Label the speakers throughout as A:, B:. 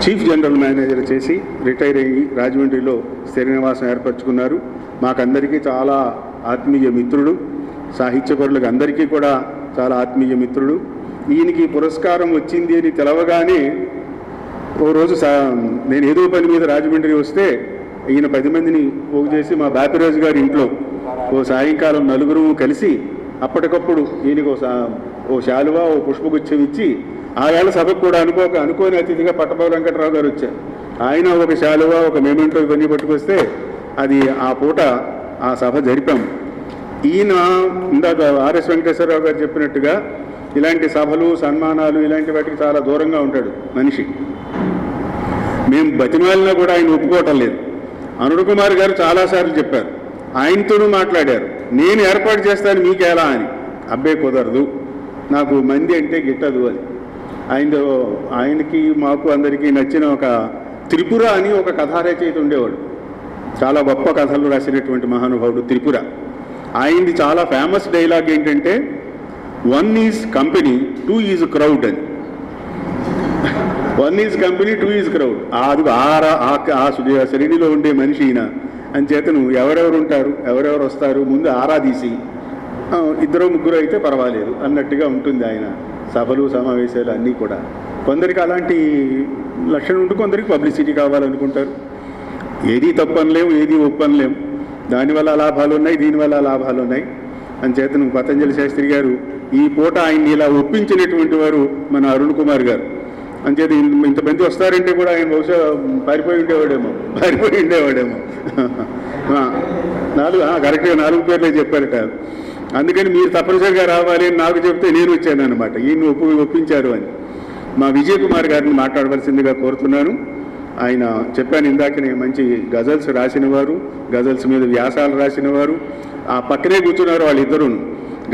A: Chief general manager చేసి retire అయ్యి రాజమండ్రిలో స్థిర నివాసం ఏర్పరచుకున్నారు. మాకందరికీ చాలా ఆత్మీయ మిత్రుడు, సాహిత్యపరులకు అందరికీ కూడా చాలా ఆత్మీయ మిత్రుడు. ఈయనకి పురస్కారం వచ్చింది అని తెలవగానే ఓ రోజు నేను ఏదో పని మీద రాజమండ్రి వస్తే ఈయన 10 మందిని పోగు చేసి మా బాపిరాజు గారి ఇంట్లో ఓ సాయంకాలం నలుగురు కలిసి అప్పటికప్పుడు ఈయనకు ఓ శాలువా ఓ పుష్పగుచ్చం ఇచ్చి ఆ వేళ సభకు కూడా అనుకోని అతిథిగా పట్టభద్ర వెంకటరావు గారు వచ్చారు. ఆయన ఒక శాలువా ఒక మెమెంటో ఇవన్నీ పట్టుకొస్తే అది ఆ పూట ఆ సభ జరిపాము. ఈయన ఇందాక ఆర్ఎస్ వెంకటేశ్వరరావు గారు చెప్పినట్టుగా ఇలాంటి సభలు సన్మానాలు ఇలాంటి వాటికి చాలా దూరంగా ఉంటాడు మనిషి. మేము బతిమాలినా కూడా ఆయన ఒప్పుకోవటం లేదు. అరుణ్ కుమార్ గారు చాలాసార్లు చెప్పారు, ఆయనతోనూ మాట్లాడారు, నేను ఏర్పాటు చేస్తాను మీకెలా అని. అబ్బే కుదరదు, నాకు మంది అంటే గిట్టదు అని. ఆయనకి మాకు అందరికీ నచ్చిన ఒక త్రిపుర అని ఒక కథా రచయిత ఉండేవాడు, చాలా గొప్ప కథలు రాసినటువంటి మహానుభావుడు త్రిపుర. ఆయనది చాలా ఫేమస్ డైలాగ్ ఏంటంటే 1 ఈజ్ కంపెనీ 2 ఈజ్ క్రౌడ్ అని. 1 ఈజ్ కంపెనీ 2 ఈజ్ క్రౌడ్. అది ఆ శ్రేణిలో ఉండే మనిషి ఈయన. అంచేతను ఎవరెవరు ఉంటారు ఎవరెవరు వస్తారు ముందు ఆరాధీసి 2-3 అయితే పర్వాలేదు అన్నట్టుగా ఉంటుంది ఆయన సభలు సమావేశాలు అన్నీ కూడా. కొందరికి అలాంటి లక్షణం ఉంటూ కొందరికి పబ్లిసిటీ కావాలనుకుంటారు. ఏది తప్పనలేము, ఏది ఒప్పనలేము. దానివల్ల లాభాలు ఉన్నాయి, దీనివల్ల లాభాలు ఉన్నాయి. అంచేతను పతంజలి శాస్త్రి గారు ఈ పూట ఆయన్ని ఇలా ఒప్పించినటువంటి వారు మన అరుణ్ కుమార్ గారు. అంచేత ఇంతమంది వస్తారంటే కూడా ఆయన బహుశా పారిపోయి ఉండేవాడేమో. కరెక్ట్గా 4 పేర్లే చెప్పారట. అందుకని మీరు తప్పనిసరిగా రావాలి అని నాకు చెప్తే నేను వచ్చాను అనమాట. ఈయన ఒప్పించారు అని. మా విజయ్ కుమార్ గారిని మాట్లాడవలసిందిగా కోరుతున్నాను. ఆయన చెప్పాను ఇందాకనే, మంచి గజల్స్ రాసినవారు, గజల్స్ మీద వ్యాసాలు రాసినవారు. ఆ పక్కనే కూర్చున్నారు వాళ్ళిద్దరూ.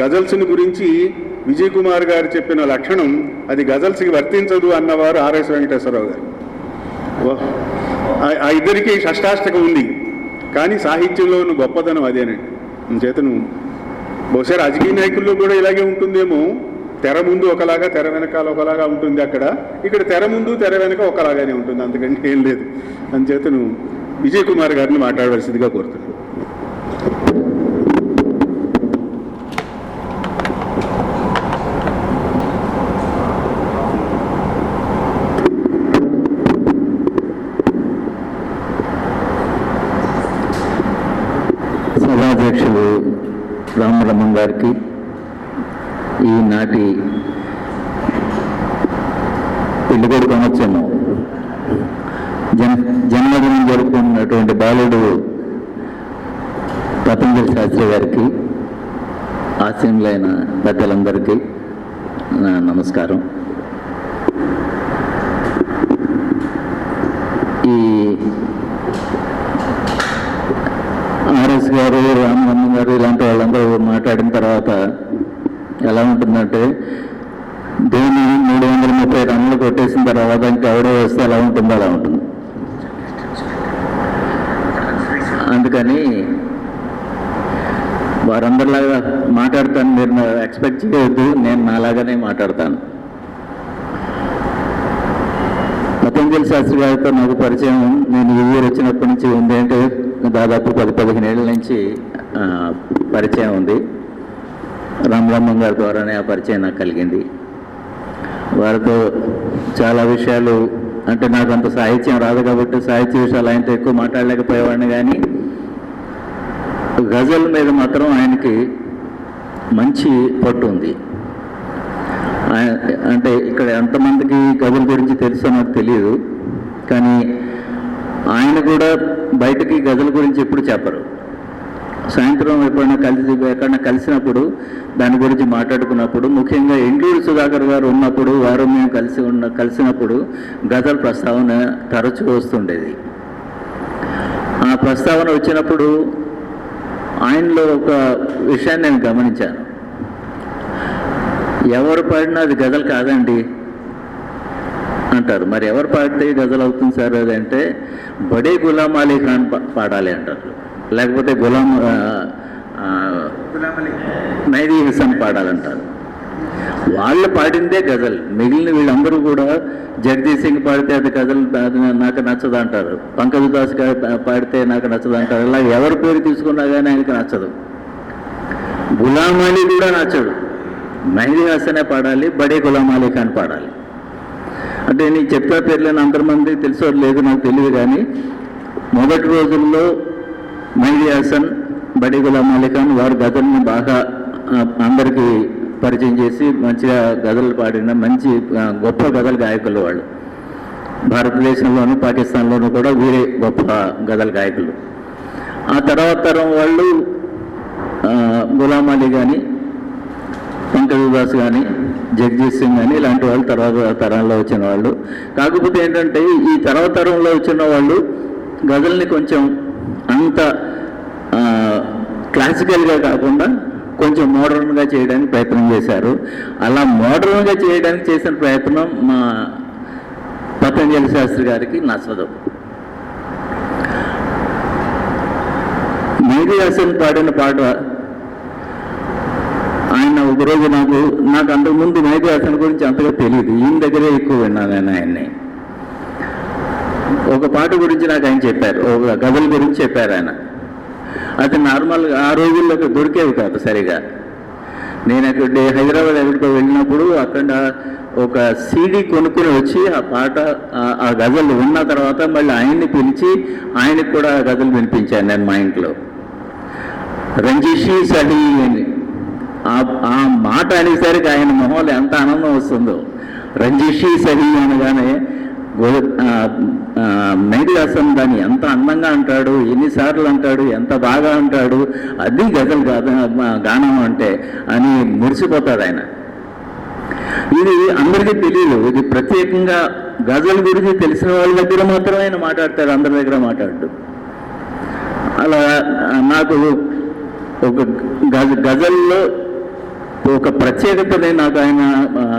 A: గజల్స్ని గురించి విజయ్ కుమార్ గారు చెప్పిన లక్షణం అది గజల్స్కి వర్తించదు అన్నవారు ఆర్ఎస్ వెంకటేశ్వరరావు గారు. ఆ ఇద్దరికీ షష్టాష్టకం ఉంది, కానీ సాహిత్యంలో గొప్పదనం అదేనండి. చేతను బహుశా రాజకీయ నాయకుల్లో కూడా ఇలాగే ఉంటుందేమో. తెర ముందు ఒకలాగా, తెర వెనకాల ఒకలాగా ఉంటుంది అక్కడ. ఇక్కడ తెర ముందు తెర వెనక ఒకలాగానే ఉంటుంది, అందుకంటే ఏం లేదు. అందుచేతను విజయ్ కుమార్ గారిని మాట్లాడవలసిందిగా కోరుతున్నాను.
B: సభాధ్యక్షులు రామబ్రహ్మం గారికి, ఈనాటి పెళ్లికొడుకు అనొచ్చేమో జన్మదినం జరుపుకున్నటువంటి బాలుడు పతంజలి శాస్త్రి గారికి, ఆశీనులైన పెద్దలందరికీ నా నమస్కారం. ఈ ఆర్ఎస్ గారు, రామబ్రహ్మం గారు ఇలాంటి వాళ్ళందరూ మాట్లాడిన తర్వాత ఎలా ఉంటుందంటే, ధోని 330 రన్లు కొట్టేసిన తర్వాత ఇంకెవడో వస్తే ఎలా ఉంటుందో అలా ఉంటుంది. అందుకని వారందరిలాగా మాట్లాడతాను, మీరు ఎక్స్పెక్ట్ చేయవద్దు, నేను నాలాగానే మాట్లాడతాను. పతంజలి శాస్త్రి గారితో నాకు పరిచయం నేను ఈ ఊరు వచ్చినప్పటి నుంచి ఉంది. అంటే దాదాపు 10-15 ఏళ్ళ నుంచి పరిచయం ఉంది. రామబ్రహ్మం గారి ద్వారానే ఆ పరిచయం నాకు కలిగింది. వారితో చాలా విషయాలు, అంటే నాకు అంత సాహిత్యం రాదు కాబట్టి సాహిత్య విషయాలు ఆయనతో ఎక్కువ మాట్లాడలేకపోయేవాడిని, కానీ గజల్ మీద మాత్రం ఆయనకి మంచి పట్టు ఉంది. అంటే ఇక్కడ ఎంతమందికి గజల్ గురించి తెలుసో నాకు తెలియదు, కానీ ఆయన కూడా బయటకి గజల్ గురించి ఎప్పుడు చెప్పరు. సాయంత్రం ఎక్కడైనా కలిసినప్పుడు దాని గురించి మాట్లాడుకున్నప్పుడు, ముఖ్యంగా ఎండూరు సుధాకర్ గారు ఉన్నప్పుడు, వారు మేము కలిసినప్పుడు గజల్ ప్రస్తావన తరచూ వస్తుండేది. ఆ ప్రస్తావన వచ్చినప్పుడు ఆయనలో ఒక విషయాన్ని నేను గమనించాను. ఎవరు పాడినా అది గజల్ కాదండి అంటారు. మరి ఎవరు పాడితే గజల్ అవుతుంది సార్ అది అంటే, బడే గులాం అలీ ఖాన్ పాడాలి అంటారు, లేకపోతే నైదీ హుసేన్ పాడాలంటారు. వాళ్ళు పాడిందే గజల్. మిగిలిన వీళ్ళందరూ కూడా జగదీష్ సింగ్ పాడితే అది గజల్, అది నాకు నచ్చదు అంటారు. పంకజ్ దాస్ గారు పాడితే నాకు నచ్చదు అంటారు. ఇలా ఎవరి పేరు తీసుకున్నా కానీ ఆయనకి నచ్చదు. గులాం అలీ కూడా నచ్చడు. మెహదీ హసనే పాడాలి, బడే గులాం అలీ ఖాన్ పాడాలి. అంటే నీకు చెప్పిన పేర్లేని అంతమంది తెలుసో లేదు నాకు తెలియదు, కానీ మొదటి రోజుల్లో మెహదీ హసన్, బడే గులాం అలీ ఖాన్ వారు గజల్ని బాగా అందరికీ పరిచయం చేసి మంచిగా గజలు పాడిన మంచి గొప్ప గజల్ గాయకులు వాళ్ళు. భారతదేశంలోనూ పాకిస్తాన్లోనూ కూడా వీరే గొప్ప గజల్ గాయకులు. ఆ తర్వాత తరం వాళ్ళు గులాం అలీ కానీ, పంకజ్ దాస్ కానీ, జగదీష్ సింగ్ కానీ ఇలాంటి వాళ్ళు తర్వాత తరంలో వచ్చిన వాళ్ళు. కాకపోతే ఏంటంటే ఈ తర్వాత తరంలో వచ్చిన వాళ్ళు గజల్ని కొంచెం అంత క్లాసికల్గా కాకుండా కొంచెం మోడర్న్గా చేయడానికి ప్రయత్నం చేశారు. అలా మోడర్న్గా చేయడానికి చేసిన ప్రయత్నం మా పతంజలి శాస్త్రి గారికి నచ్చదు. మెహదీ హసన్ పాడిన పాట ఆయన ఒకరోజు నాకు అంతకుముందు మెహదీ హసన్ గురించి అంతగా తెలియదు, ఈయన దగ్గరే ఎక్కువ విన్నాను నేను ఆయన్ని. ఒక పాట గురించి నాకు ఆయన చెప్పారు, ఒక గజల్ గురించి చెప్పారు ఆయన. అది నార్మల్గా ఆ రోజుల్లో దొరికేవి కాదు సరిగా. నేను అక్కడ హైదరాబాద్ ఎక్కడికో వెళ్ళినప్పుడు అక్కడ ఒక సీడీ కొనుక్కుని వచ్చి ఆ పాట ఆ గజల్ ఉన్న తర్వాత మళ్ళీ ఆయన్ని పిలిచి ఆయనకి కూడా ఆ గజలు వినిపించాను నేను మా ఇంట్లో. రంజిషి సహీ అని ఆ మాట అనేసరికి ఆయన మొహంలో ఎంత ఆనందం వస్తుందో. రంజిషి సహీ అనగానే మెహదీ హసన్ దాన్ని ఎంత అందంగా అంటాడు, ఎన్నిసార్లు అంటాడు, ఎంత బాగా అంటాడు, అది గజల్ గానం అంటే అని మురిసిపోతాడు ఆయన. ఇది అందరికీ తెలియదు. ఇది ప్రత్యేకంగా గజల్ గురించి తెలిసిన వాళ్ళ దగ్గర మాత్రమే ఆయన మాట్లాడతాడు, అందరి దగ్గర మాట్లాడు. అలా నాకు ఒక గజల్లో ఒక ప్రత్యేకతని నాకు ఆయన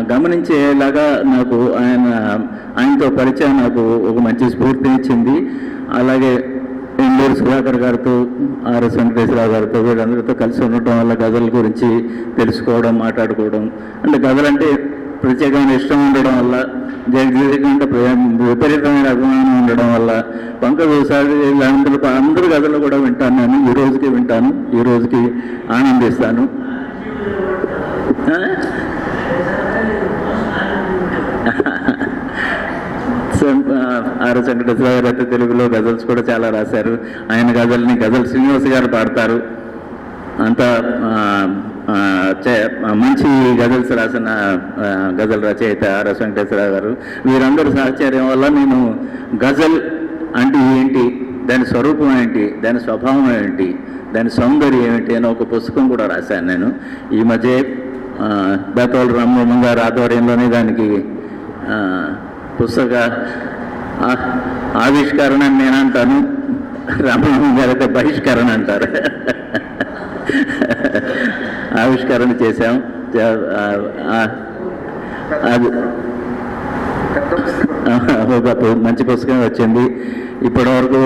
B: గమనించేలాగా నాకు ఆయనతో పరిచయం నాకు ఒక మంచి స్ఫూర్తినిచ్చింది. అలాగే ఎండూరు సుధాకర్ గారితో, ఆర్ఎస్ వెంకటేశ్వరరావు గారితో వీళ్ళందరితో కలిసి ఉండటం వల్ల గజల్ గురించి తెలుసుకోవడం, మాట్లాడుకోవడం, అంటే గజల్ అంటే ప్రత్యేకమైన ఇష్టం ఉండడం వల్ల, జగదీష్ అంటే విపరీతమైన అభిమానం ఉండడం వల్ల, పంకజ్ అందరూ గజలు కూడా వింటాను నేను. ఈ రోజుకి వింటాను, ఈ రోజుకి ఆనందిస్తాను. ఆర్ఎస్ వెంకటేశ్వర గారు అయితే తెలుగులో గజల్స్ కూడా చాలా రాశారు. ఆయన గజల్ని గజల్ శ్రీనివాస్ గారు పాడతారు. అంత మంచి గజల్స్ రాసిన గజల్ రచయిత ఆర్ఎస్ వెంకటేశ్వర గారు. వీరందరూ సహచర్యం వల్ల నేను గజల్ అంటే ఏంటి, దాని స్వరూపం ఏంటి, దాని స్వభావం ఏంటి, దాని సౌందర్యం ఏమిటి అని ఒక పుస్తకం కూడా రాశాను నేను. ఈ మధ్య బేతోలు రామబ్రహ్మం గారి ఆధ్వర్యంలోనే దానికి పుస్తక ఆవిష్కరణ అని నేను అంటాను, రామబ్రహ్మం గారు అయితే బహిష్కరణ అంటారు. ఆవిష్కరణ చేశాం. అది మంచి పుస్తకం వచ్చింది. ఇప్పటివరకు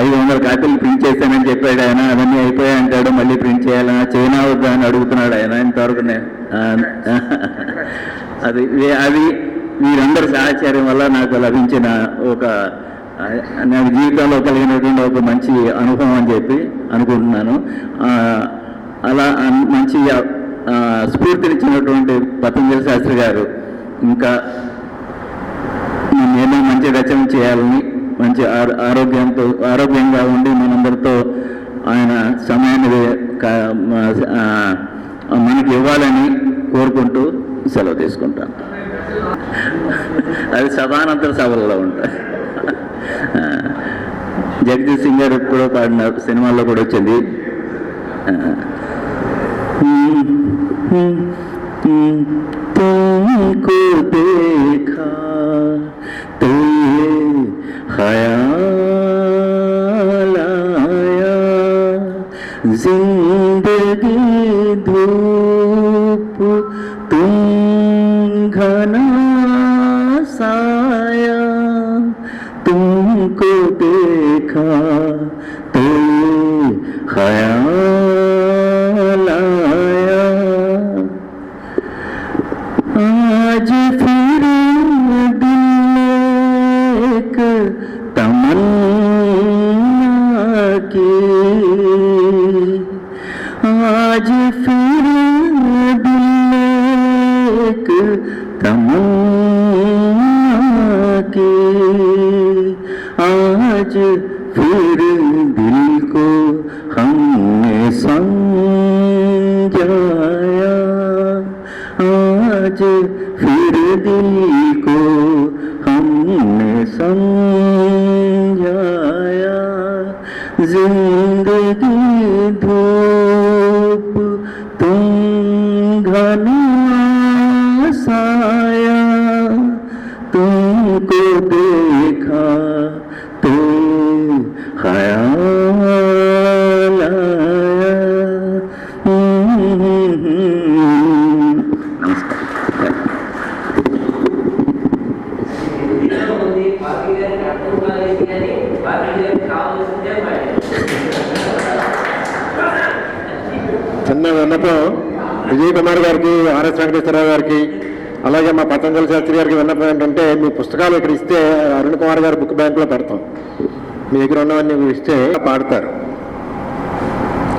B: 500 కాపీలు ప్రింట్ చేశానని చెప్పాడు ఆయన. అవన్నీ అయిపోయాయి అంటాడు, మళ్ళీ ప్రింట్ చేయాలని చైనా వద్దా అని అడుగుతున్నాడు ఆయన. ఇంతవరకు అది వీరందరి సహచర్యం వల్ల నాకు లభించిన ఒక నాకు జీవితంలో కలిగినటువంటి ఒక మంచి అనుభవం అని చెప్పి అనుకుంటున్నాను. అలా మంచి స్ఫూర్తినిచ్చినటువంటి పతంజలి శాస్త్రి గారు ఇంకా నేను మంచి రచన చేయాలని, మంచి ఆరోగ్యంగా ఉండి మనందరితో ఆయన సమయాన్ని మనకి ఇవ్వాలని కోరుకుంటూ సెలవు తీసుకుంటాను. అది సభానంతర సభల్లో ఉంటాయి. జగదీష్ సింగ్ గారు కూడా పాడిన సినిమాల్లో కూడా వచ్చింది. तुमको देखा तो ये ख्याल आया, जिंदगी धूप तुम घना साया, तुमको देखा तो ये ख्याल आया. एक तमन्ना की आज फिर दिल एक तमन्ना की आज फिर दिल को हमने समझाया आज फिर दिल को हमने समझाया जिंदगी धूप तुम घना साया तुमको देखा तो ख्याल आया। नमस्कार।
C: చిన్న విన్నపం విజయ్ కుమార్ గారికి, ఆర్ఎస్ వెంకటేశ్వరరావు గారికి, అలాగే మా పతంజలి శాస్త్రి గారికి విన్నపం ఏంటంటే, మీ పుస్తకాలు ఇక్కడ ఇస్తే అరుణ్ కుమార్ గారు బుక్ బ్యాంకులో పెడతాం. మీ దగ్గర ఉన్నవన్నీ ఇస్తే
A: పాడతారు.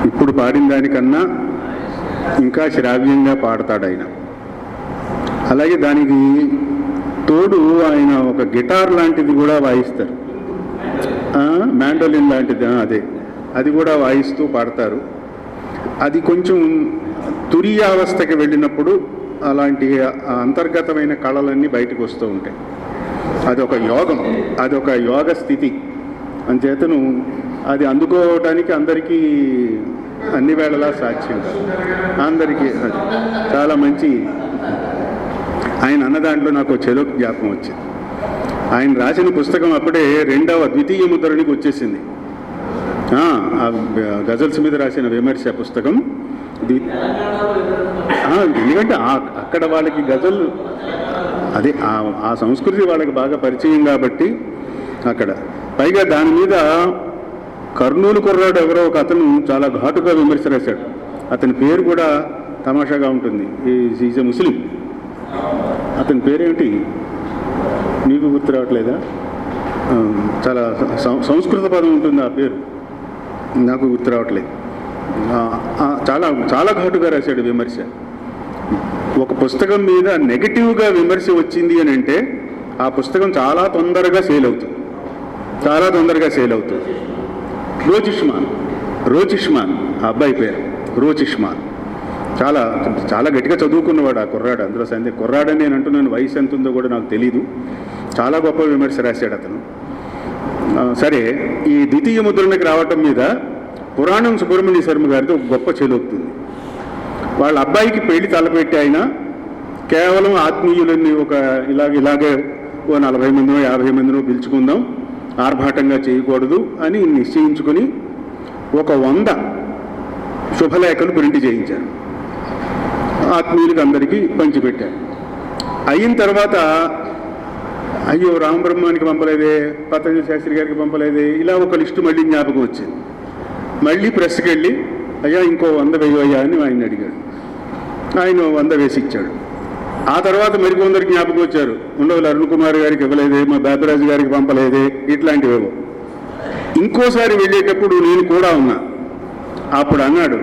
A: ఇప్పుడు పాడిన దానికన్నా ఇంకా శ్రావ్యంగా పాడతాడు ఆయన. అలాగే దానికి తోడు ఆయన ఒక గిటార్ లాంటిది కూడా వాయిస్తారు, మ్యాండోలిన్ లాంటిది, అది కూడా వాయిస్తూ పాడతారు. అది కొంచెం తురియావస్థకి వెళ్ళినప్పుడు అలాంటి అంతర్గతమైన కళలన్నీ బయటకు వస్తూ ఉంటాయి. అదొక యోగం, అదొక యోగ స్థితి. అంచేతను అది అందుకోవడానికి అందరికీ అన్ని వేళలా సాక్ష్యం కాదు, అందరికీ అది చాలా మంచి. ఆయన అన్న దాంట్లో నాకు చెలో జ్ఞాపకం వచ్చింది. ఆయన రాసిన పుస్తకం అప్పుడే ద్వితీయ ముద్రణకి వచ్చేసింది. గజల్స్ మీద రాసిన విమర్శ పుస్తకం. ఎందుకంటే అక్కడ వాళ్ళకి గజల్ అదే ఆ సంస్కృతి వాళ్ళకి బాగా పరిచయం కాబట్టి అక్కడ. పైగా దాని మీద కర్నూలు కుర్రాడు ఎవరో ఒక అతను చాలా ఘాటుగా విమర్శ రాశాడు. అతని పేరు కూడా తమాషాగా ఉంటుంది, ఈజ్ ఎ ముస్లిం. అతని పేరేమిటి మీకు గుర్తు రావట్లేదా? చాలా సంస్కృత పదం ఉంటుంది ఆ పేరు, నాకు గుర్తు రావట్లేదు. చాలా చాలా ఘాటుగా రాశాడు విమర్శ. ఒక పుస్తకం మీద నెగటివ్గా విమర్శ వచ్చింది అని అంటే ఆ పుస్తకం చాలా తొందరగా సేల్ అవుతుంది, చాలా తొందరగా సేల్ అవుతుంది. రోచిష్మాన్ ఆ అబ్బాయి పేరు రోచిష్మాన్. చాలా చాలా గట్టిగా చదువుకున్నవాడు ఆ కుర్రాడు. అందులో కుర్రాడని నేను అంటున్నాను, వయసు ఎంత ఉందో కూడా నాకు తెలీదు. చాలా గొప్ప విమర్శ రాశాడు అతను. సరే, ఈ ద్వితీయ ముద్రణకి రావటం మీద పురాణం సుబ్రహ్మణ్య శర్మ గారితో ఒక గొప్ప చెలుపుతుంది. వాళ్ళ అబ్బాయికి పెళ్లి తలపెట్టి ఆయన కేవలం ఆత్మీయులని ఇలాగే ఓ 40 మందినో 50 మందినో పిలుచుకుందాం, ఆర్భాటంగా చేయకూడదు అని నిశ్చయించుకొని ఒక 100 శుభలేఖలు ప్రింట్ చేయించారు. ఆత్మీయులకి అందరికీ పంచిపెట్టారు. అయిన తర్వాత అయ్యో రామబ్రహ్మానికి పంపలేదే, పతంజలి శాస్త్రి గారికి పంపలేదే, ఇలా ఒక లిస్టు మళ్ళీ జ్ఞాపకం వచ్చింది. మళ్ళీ ప్రెస్కి వెళ్ళి అయ్యా ఇంకో 100 వేయవయ్యా అని ఆయన అడిగాడు. ఆయన 100 వేసి ఇచ్చాడు. ఆ తర్వాత మరికొందరికి జ్ఞాపకం వచ్చారు, ఉండవల్లి అరుణ్ కుమార్ గారికి ఇవ్వలేదే, మా బాబిరాజు గారికి పంపలేదే, ఇట్లాంటివేవో. ఇంకోసారి వెళ్ళేటప్పుడు నేను కూడా ఉన్నా. అప్పుడు అన్నాడు,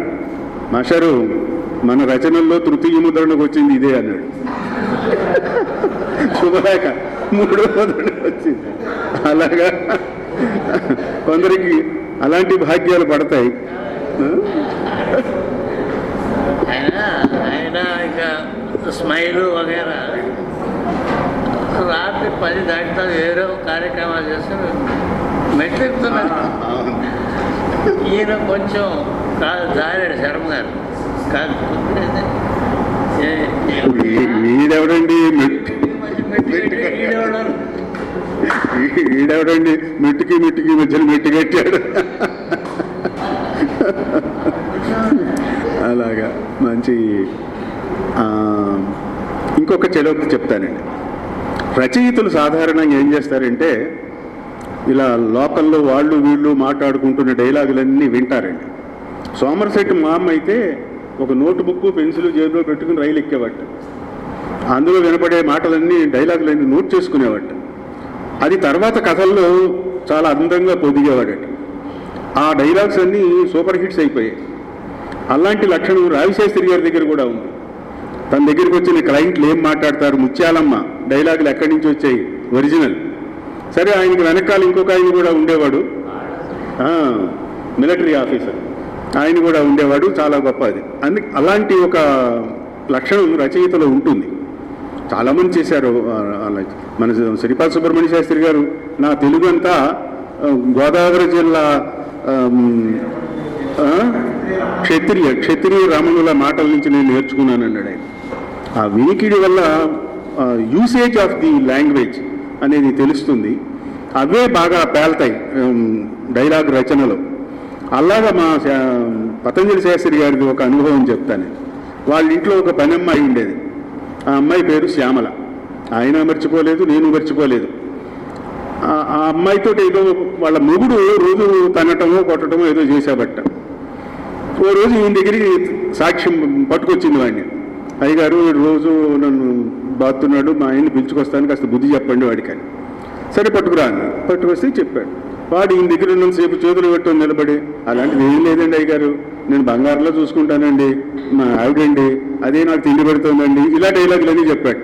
A: మాస్టారు మన రచనల్లో తృతీయ ముద్రణకు వచ్చింది ఇదే అన్నాడు. శుభలేఖ 3వ ముద్రణకు వచ్చింది. అలాగా కొందరికి అలాంటి భాగ్యాలు పడతాయి.
D: ఆయన ఇక స్మైలు వగేరా రాత్రి 10 దాటితో ఏదో కార్యక్రమాలు చేస్తారు, మెట్లు ఎక్కుతున్నారు. ఈయన కొంచెం కాదు జారాడు శర్మ గారు, కాదు
A: ఈడెవడండి ఈడెవడండి మెట్టుకి మధ్యలో మెట్టు కట్టాడు. అలాగా మంచి. ఇంకొక చెలోక్తి చెప్తానండి. రచయితలు సాధారణంగా ఏం చేస్తారంటే ఇలా లోకల్లో వాళ్ళు వీళ్ళు మాట్లాడుకుంటున్న డైలాగులన్నీ వింటారండి. సోమర్సెట్ మా అమ్మ అయితే ఒక నోట్బుక్ పెన్సిల్ జేబులో పెట్టుకుని రైలు ఎక్కేవాట. అందులో వినపడే మాటలన్నీ డైలాగులన్నీ నోట్ చేసుకునేవాట. అది తర్వాత కథల్లో చాలా అందంగా పొదిగేవాడట. ఆ డైలాగ్స్ అన్నీ సూపర్ హిట్స్ అయిపోయాయి. అలాంటి లక్షణం రావిశాస్త్రి గారి దగ్గర కూడా ఉంది. తన దగ్గరికి వచ్చిన క్లయింట్లు ఏం మాట్లాడతారు, ముత్యాలమ్మ డైలాగులు ఎక్కడి నుంచి వచ్చాయి ఒరిజినల్. సరే, ఆయనకి వెనకాల ఇంకొక ఆయన కూడా ఉండేవాడు, మిలిటరీ ఆఫీసర్, ఆయన కూడా ఉండేవాడు, చాలా గొప్ప అది. అలాంటి ఒక లక్షణం రచయితలో ఉంటుంది. చాలామంది చేశారు అలా. మన శ్రీపాద సుబ్రహ్మణ్య శాస్త్రి గారు నా తెలుగు అంతా గోదావరి జిల్లా క్షత్రియ రామణుల మాటల నుంచి నేను నేర్చుకున్నాను అన్నాడు ఆయన. ఆ వినికిడి వల్ల యూసేజ్ ఆఫ్ ది లాంగ్వేజ్ అనేది తెలుస్తుంది. అవే బాగా పేల్తాయి డైలాగ్ రచనలో. అలాగా మా పతంజలి శాస్త్రి గారిది ఒక అనుభవం చెప్తాను. వాళ్ళ ఇంట్లో ఒక పని అమ్మాయి ఉండేది. ఆ అమ్మాయి పేరు శ్యామల. ఆయన మర్చిపోలేదు, నేను మర్చిపోలేదు. ఆ అమ్మాయితో ఏదో వాళ్ళ మొగుడు రోజు తనటమో కొట్టడమో ఏదో చేశాబట్ట. ఓ రోజు ఈయన దగ్గరికి సాక్ష్యం పట్టుకొచ్చింది వాడిని. అయ్యగారు రోజు నన్ను బాతున్నాడు, మా ఆయన్ని పిలుచుకొస్తాను, కాస్త బుద్ధి చెప్పండి వాడికని. సరే పట్టుకురా అని పట్టుకొస్తే చెప్పాడు. వాడు ఈయన దగ్గర ఉన్నంతసేపు చేతులు పెట్టుకొని నిలబడి, అలాంటిది ఏం లేదండి అయ్యగారు, నేను బంగారంలో చూసుకుంటానండి, మా ఆవిడండి అదే నాకు తిండి పెడుతుందండి, ఇలా డైలాగులన్నీ చెప్పాట.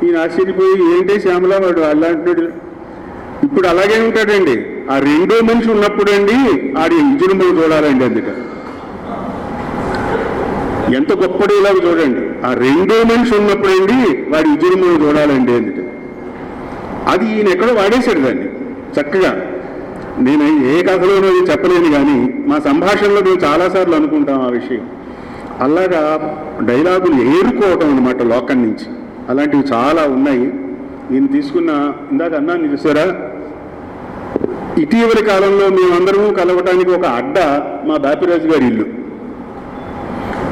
A: ఈయన ఆశ్చర్యపోయి, ఏంటి శ్యామల వాడు అలాంటి. ఇప్పుడు అలాగే ఉంటాడండి. ఆ రెండో మనిషి ఉన్నప్పుడు అండి ఆడి విజృంభణ చూడాలండి. అందుకని ఎంత గొప్ప డైలాగ్ చూడండి. ఆ రెండో మనిషి ఉన్నప్పుడు అండి వాడి విజృంభణ చూడాలండి. అందుకని అది ఈయన ఎక్కడో వాడేశాడు దాన్ని చక్కగా. నేను ఏ కథలోనో చెప్పలేను, కానీ మా సంభాషణలో మేము చాలాసార్లు అనుకుంటాం ఆ విషయం. అలాగా డైలాగులు ఏరుకోవటం అన్నమాట లోకం నుంచి. అలాంటివి చాలా ఉన్నాయి. నేను తీసుకున్న ఇందాక అన్నాను చూసారా, ఇటీవలి కాలంలో మేమందరము కలవటానికి ఒక అడ్డ మా బాపిరాజు గారి ఇల్లు.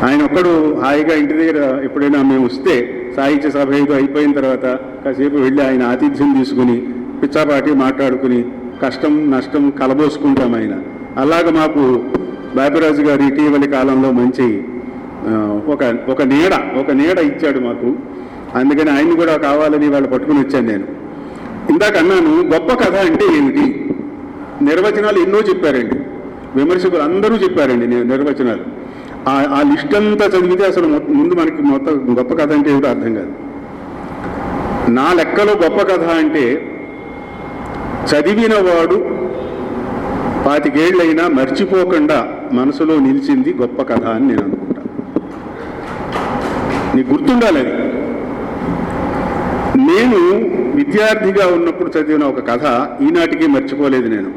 A: ఆయన ఒక్కడు హాయిగా ఇంటి దగ్గర ఎప్పుడైనా మేము వస్తే సాహిత్య సభ ఏదో అయిపోయిన తర్వాత కాసేపు వెళ్ళి ఆయన ఆతిథ్యం తీసుకుని పిచ్చాపాటి మాట్లాడుకుని కష్టం నష్టం కలబోసుకుంటాం ఆయన. అలాగ మాకు బాపిరాజు గారు ఇటీవలి కాలంలో మంచి ఒక నీడ ఇచ్చాడు మాకు. అందుకని ఆయన్ని కూడా కావాలని వాళ్ళు పట్టుకుని వచ్చాను నేను. ఇందాక అన్నాను, గొప్ప కథ అంటే ఏమిటి? నిర్వచనాలు ఎన్నో చెప్పారండి, విమర్శకులు అందరూ చెప్పారండి నిర్వచనాలు. ఆ లిస్ట్ అంతా చదివితే అసలు ముందు మనకి మొత్తం గొప్ప కథ అంటే ఏమిటో అర్థం కాదు. నా లెక్కలో గొప్ప కథ అంటే చదివిన వాడు 25 ఏళ్ళైనా మర్చిపోకుండా మనసులో నిలిచింది గొప్ప కథ అని నేను అనుకుంటా. నీకు గుర్తుండాలి అది. నేను విద్యార్థిగా ఉన్నప్పుడు చదివిన ఒక కథ ఈనాటికి మర్చిపోలేదు నేను.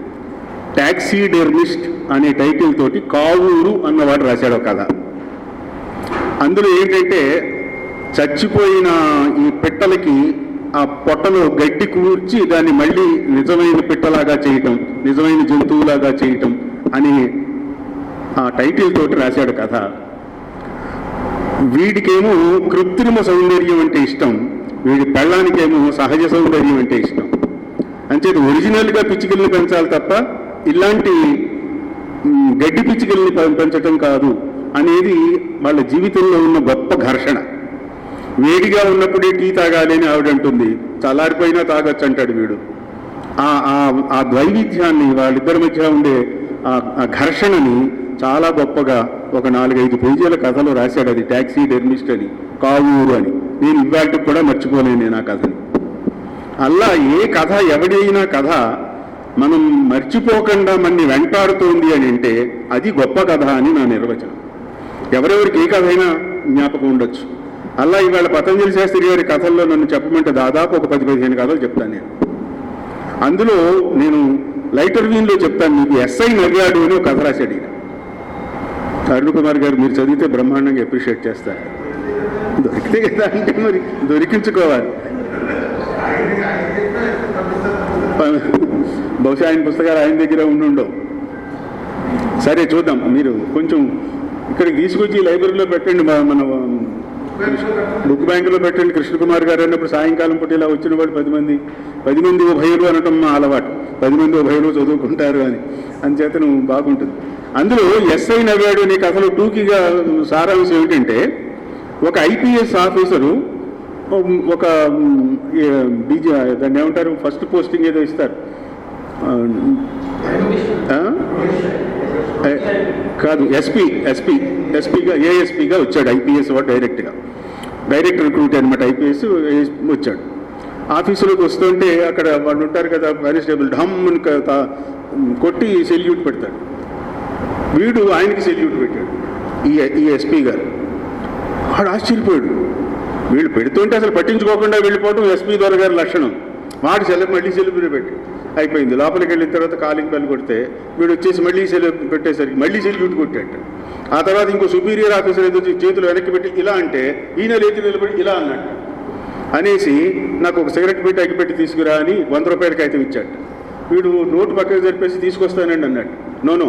A: టాక్సీడెర్మిస్ట్ అనే టైటిల్ తోటి కావూరు అన్నవాడు రాశాడు ఒక కథ. అందులో ఏంటంటే చచ్చిపోయిన ఈ పిట్టలకి ఆ పొట్టలో గడ్డి కూర్చి దాన్ని మళ్ళీ నిజమైన పిట్టలాగా చేయటం, నిజమైన జంతువులాగా చేయటం అని ఆ టైటిల్ తోటి రాశాడు కథ. వీడికేమో కృత్రిమ సౌందర్యం అంటే ఇష్టం, వీడి పెళ్ళానికేమో సహజ సౌందర్యం అంటే ఇష్టం. అంచేత ఒరిజినల్గా పిచ్చుకల్ని పెంచాలి తప్ప ఇలాంటి గడ్డి పిచ్చుకల్ని పెంచటం కాదు అనేది వాళ్ళ జీవితంలో ఉన్న గొప్ప ఘర్షణ. వేడిగా ఉన్నప్పుడే టీ తాగాలి అని ఆవిడంటుంది, చల్లారిపోయినా తాగొచ్చు అంటాడు వీడు. ఆ ద్వైవిధ్యాన్ని, వాళ్ళిద్దరి మధ్య ఉండే ఆ ఘర్షణని చాలా గొప్పగా ఒక 4-5 పేజీల కథలో రాశాడు. అది టాక్సీడెర్మిస్ట్ అని, కావూరు అని. నేను ఇవాళకి కూడా మర్చిపోలేను నేను ఆ కథని. అలా ఏ కథ, ఎవడైనా కథ మనం మర్చిపోకుండా మనని వెంటాడుతోంది అని అంటే అది గొప్ప కథ అని నా నిర్వచనం. ఎవరెవరికి ఏ కథ అయినా జ్ఞాపకం ఉండొచ్చు. అలా ఇవాళ పతంజలి శాస్త్రి గారి కథల్లో నన్ను చెప్పమంటే దాదాపు ఒక 10-15 కథలు చెప్తాను నేను. అందులో నేను లైటర్ వీన్లో చెప్తాను మీకు. ఎస్ఐ నవ్వాడు అని ఒక కథ రాశాడు ఈయన. అరుణ్ కుమార్ గారు మీరు చదివితే బ్రహ్మాండంగా అప్రిషియేట్ చేస్తారు. దొరికితే కదా అంటే మరి దొరికించుకోవాలి. బహుశా ఆయన పుస్తకాలు ఆయన దగ్గర ఉండుండవు. సరే చూద్దాం. మీరు కొంచెం ఇక్కడికి తీసుకొచ్చి లైబ్రరీలో పెట్టండి, మన బుక్ బ్యాంకులో పెట్టండి. కృష్ణకుమార్ గారు అన్నప్పుడు సాయంకాలం పూట ఇలా వచ్చిన వాడు 10 మంది ఉభయులు అనటం మా అలవాటు. 10 మంది ఉభయులు చదువుకుంటారు అని. అంచేత నువ్వు బాగుంటుంది. అందులో ఎస్ఐ నవ్వాడు అనే కథలో టూకీగా సారాంశం ఏమిటంటే, ఒక ఐపీఎస్ ఆఫీసరు ఒక దాన్ని ఏమంటారు, ఫస్ట్ పోస్టింగ్ ఏదో ఇస్తారు, కాదు ఎస్పీగా ఏఎస్పీగా వచ్చాడు, ఐపీఎస్ వాడు డైరెక్ట్ రిక్రూట్ అనమాట, ఐపీఎస్ వచ్చాడు. ఆఫీసులోకి వస్తుంటే అక్కడ వాళ్ళు ఉంటారు కదా కానిస్టేబుల్, ఢమ్ కొట్టి సెల్యూట్ పెడతాడు. వీడు ఆయనకి సెల్యూట్ పెట్టాడు, ఈ ఎస్పీ గారు. వాడు ఆశ్చర్యపోయాడు. వీళ్ళు పెడుతుంటే అసలు పట్టించుకోకుండా వెళ్ళిపోవడం ఎస్పీ దొర గారి లక్షణం. వాడు మళ్ళీ సెల్యూట్ పెట్టి అయిపోయింది. లోపలికి వెళ్ళిన తర్వాత కాలింగ్ బెల్ కొడితే వీడు వచ్చేసి మళ్ళీ పెట్టేసరికి మళ్ళీ సెల్యూట్ కొట్టాడు. ఆ తర్వాత ఇంకో సుపీరియర్ ఆఫీసర్ ఏదో చేతులు వెనక్కి పెట్టి ఇలా అంటే ఈయన లేచి నిలబడి ఇలా అన్నట్టు అనేసి నాకు ఒక సిగరెట్ పెట్టి అగ్గిపెట్టి తీసుకురా అని 100 రూపాయలకి అయితే ఇచ్చాడు. వీడు నోటు పక్కకు జరిపేసి తీసుకొస్తానండి అన్నట్టు. నో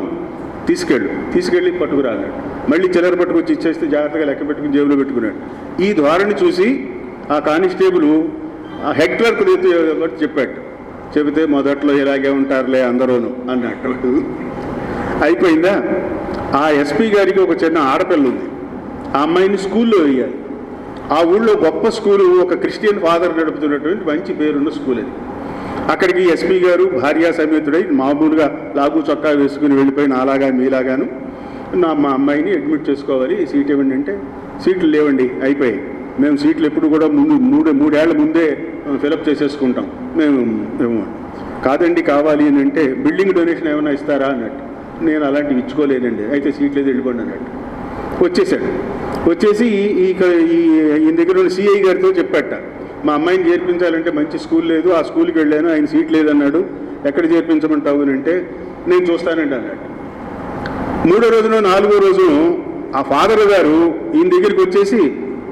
A: తీసుకెళ్ళి పట్టుకురా అన్నాడు. మళ్ళీ చిల్లర పట్టుకొచ్చి ఇచ్చేస్తే జాగ్రత్తగా లెక్క పెట్టుకుని జేబులో పెట్టుకున్నాడు. ఈ ధోరణి చూసి ఆ కానిస్టేబుల్ ఆ హెడ్ క్లర్క్ చెప్పాడు. చెబితే మొదట్లో ఇలాగే ఉంటారులే అందరూను అన్నట్టు. అయిపోయిందా? ఆ ఎస్పీ గారికి ఒక చిన్న ఆడపిల్ల ఉంది. ఆ అమ్మాయిని స్కూల్లో వేయాలి. ఆ ఊళ్ళో గొప్ప స్కూలు, ఒక క్రిస్టియన్ ఫాదర్ నడుపుతున్నటువంటి మంచి పేరున్న స్కూల్ అది. అక్కడికి ఎస్పీ గారు భార్యా సమేతుడై మామూలుగా లాగు చొక్కా వేసుకుని వెళ్ళిపోయిన అలాగా మీలాగాను మా అమ్మాయిని అడ్మిట్ చేసుకోవాలి, సీట్ ఇవ్వండి అంటే సీట్లు లేవండి, అయిపోయాయి. మేము సీట్లు ఎప్పుడు కూడా మూడేళ్ల ముందే ఫిలప్ చేసేసుకుంటాం మేము. కాదండి కావాలి అని అంటే బిల్డింగ్ డొనేషన్ ఏమైనా ఇస్తారా అన్నట్టు. నేను అలాంటివి ఇచ్చుకోలేనండి, అయితే సీట్లు ఏది వెళ్ళిపోండి అన్నట్టు. వచ్చేసాడు. వచ్చేసి ఈ దగ్గర ఉన్న సిఐ గారితో చెప్పాట, మా అమ్మాయిని చేర్పించాలంటే మంచి స్కూల్ లేదు, ఆ స్కూల్కి వెళ్ళాను, ఆయన సీట్ లేదన్నాడు, ఎక్కడ చేర్పించమంటావు అని అంటే నేను చూస్తానండి అన్నాడు. 3వ రోజున 4వ రోజును ఆ ఫాదర్ గారు ఈయన దగ్గరికి వచ్చేసి,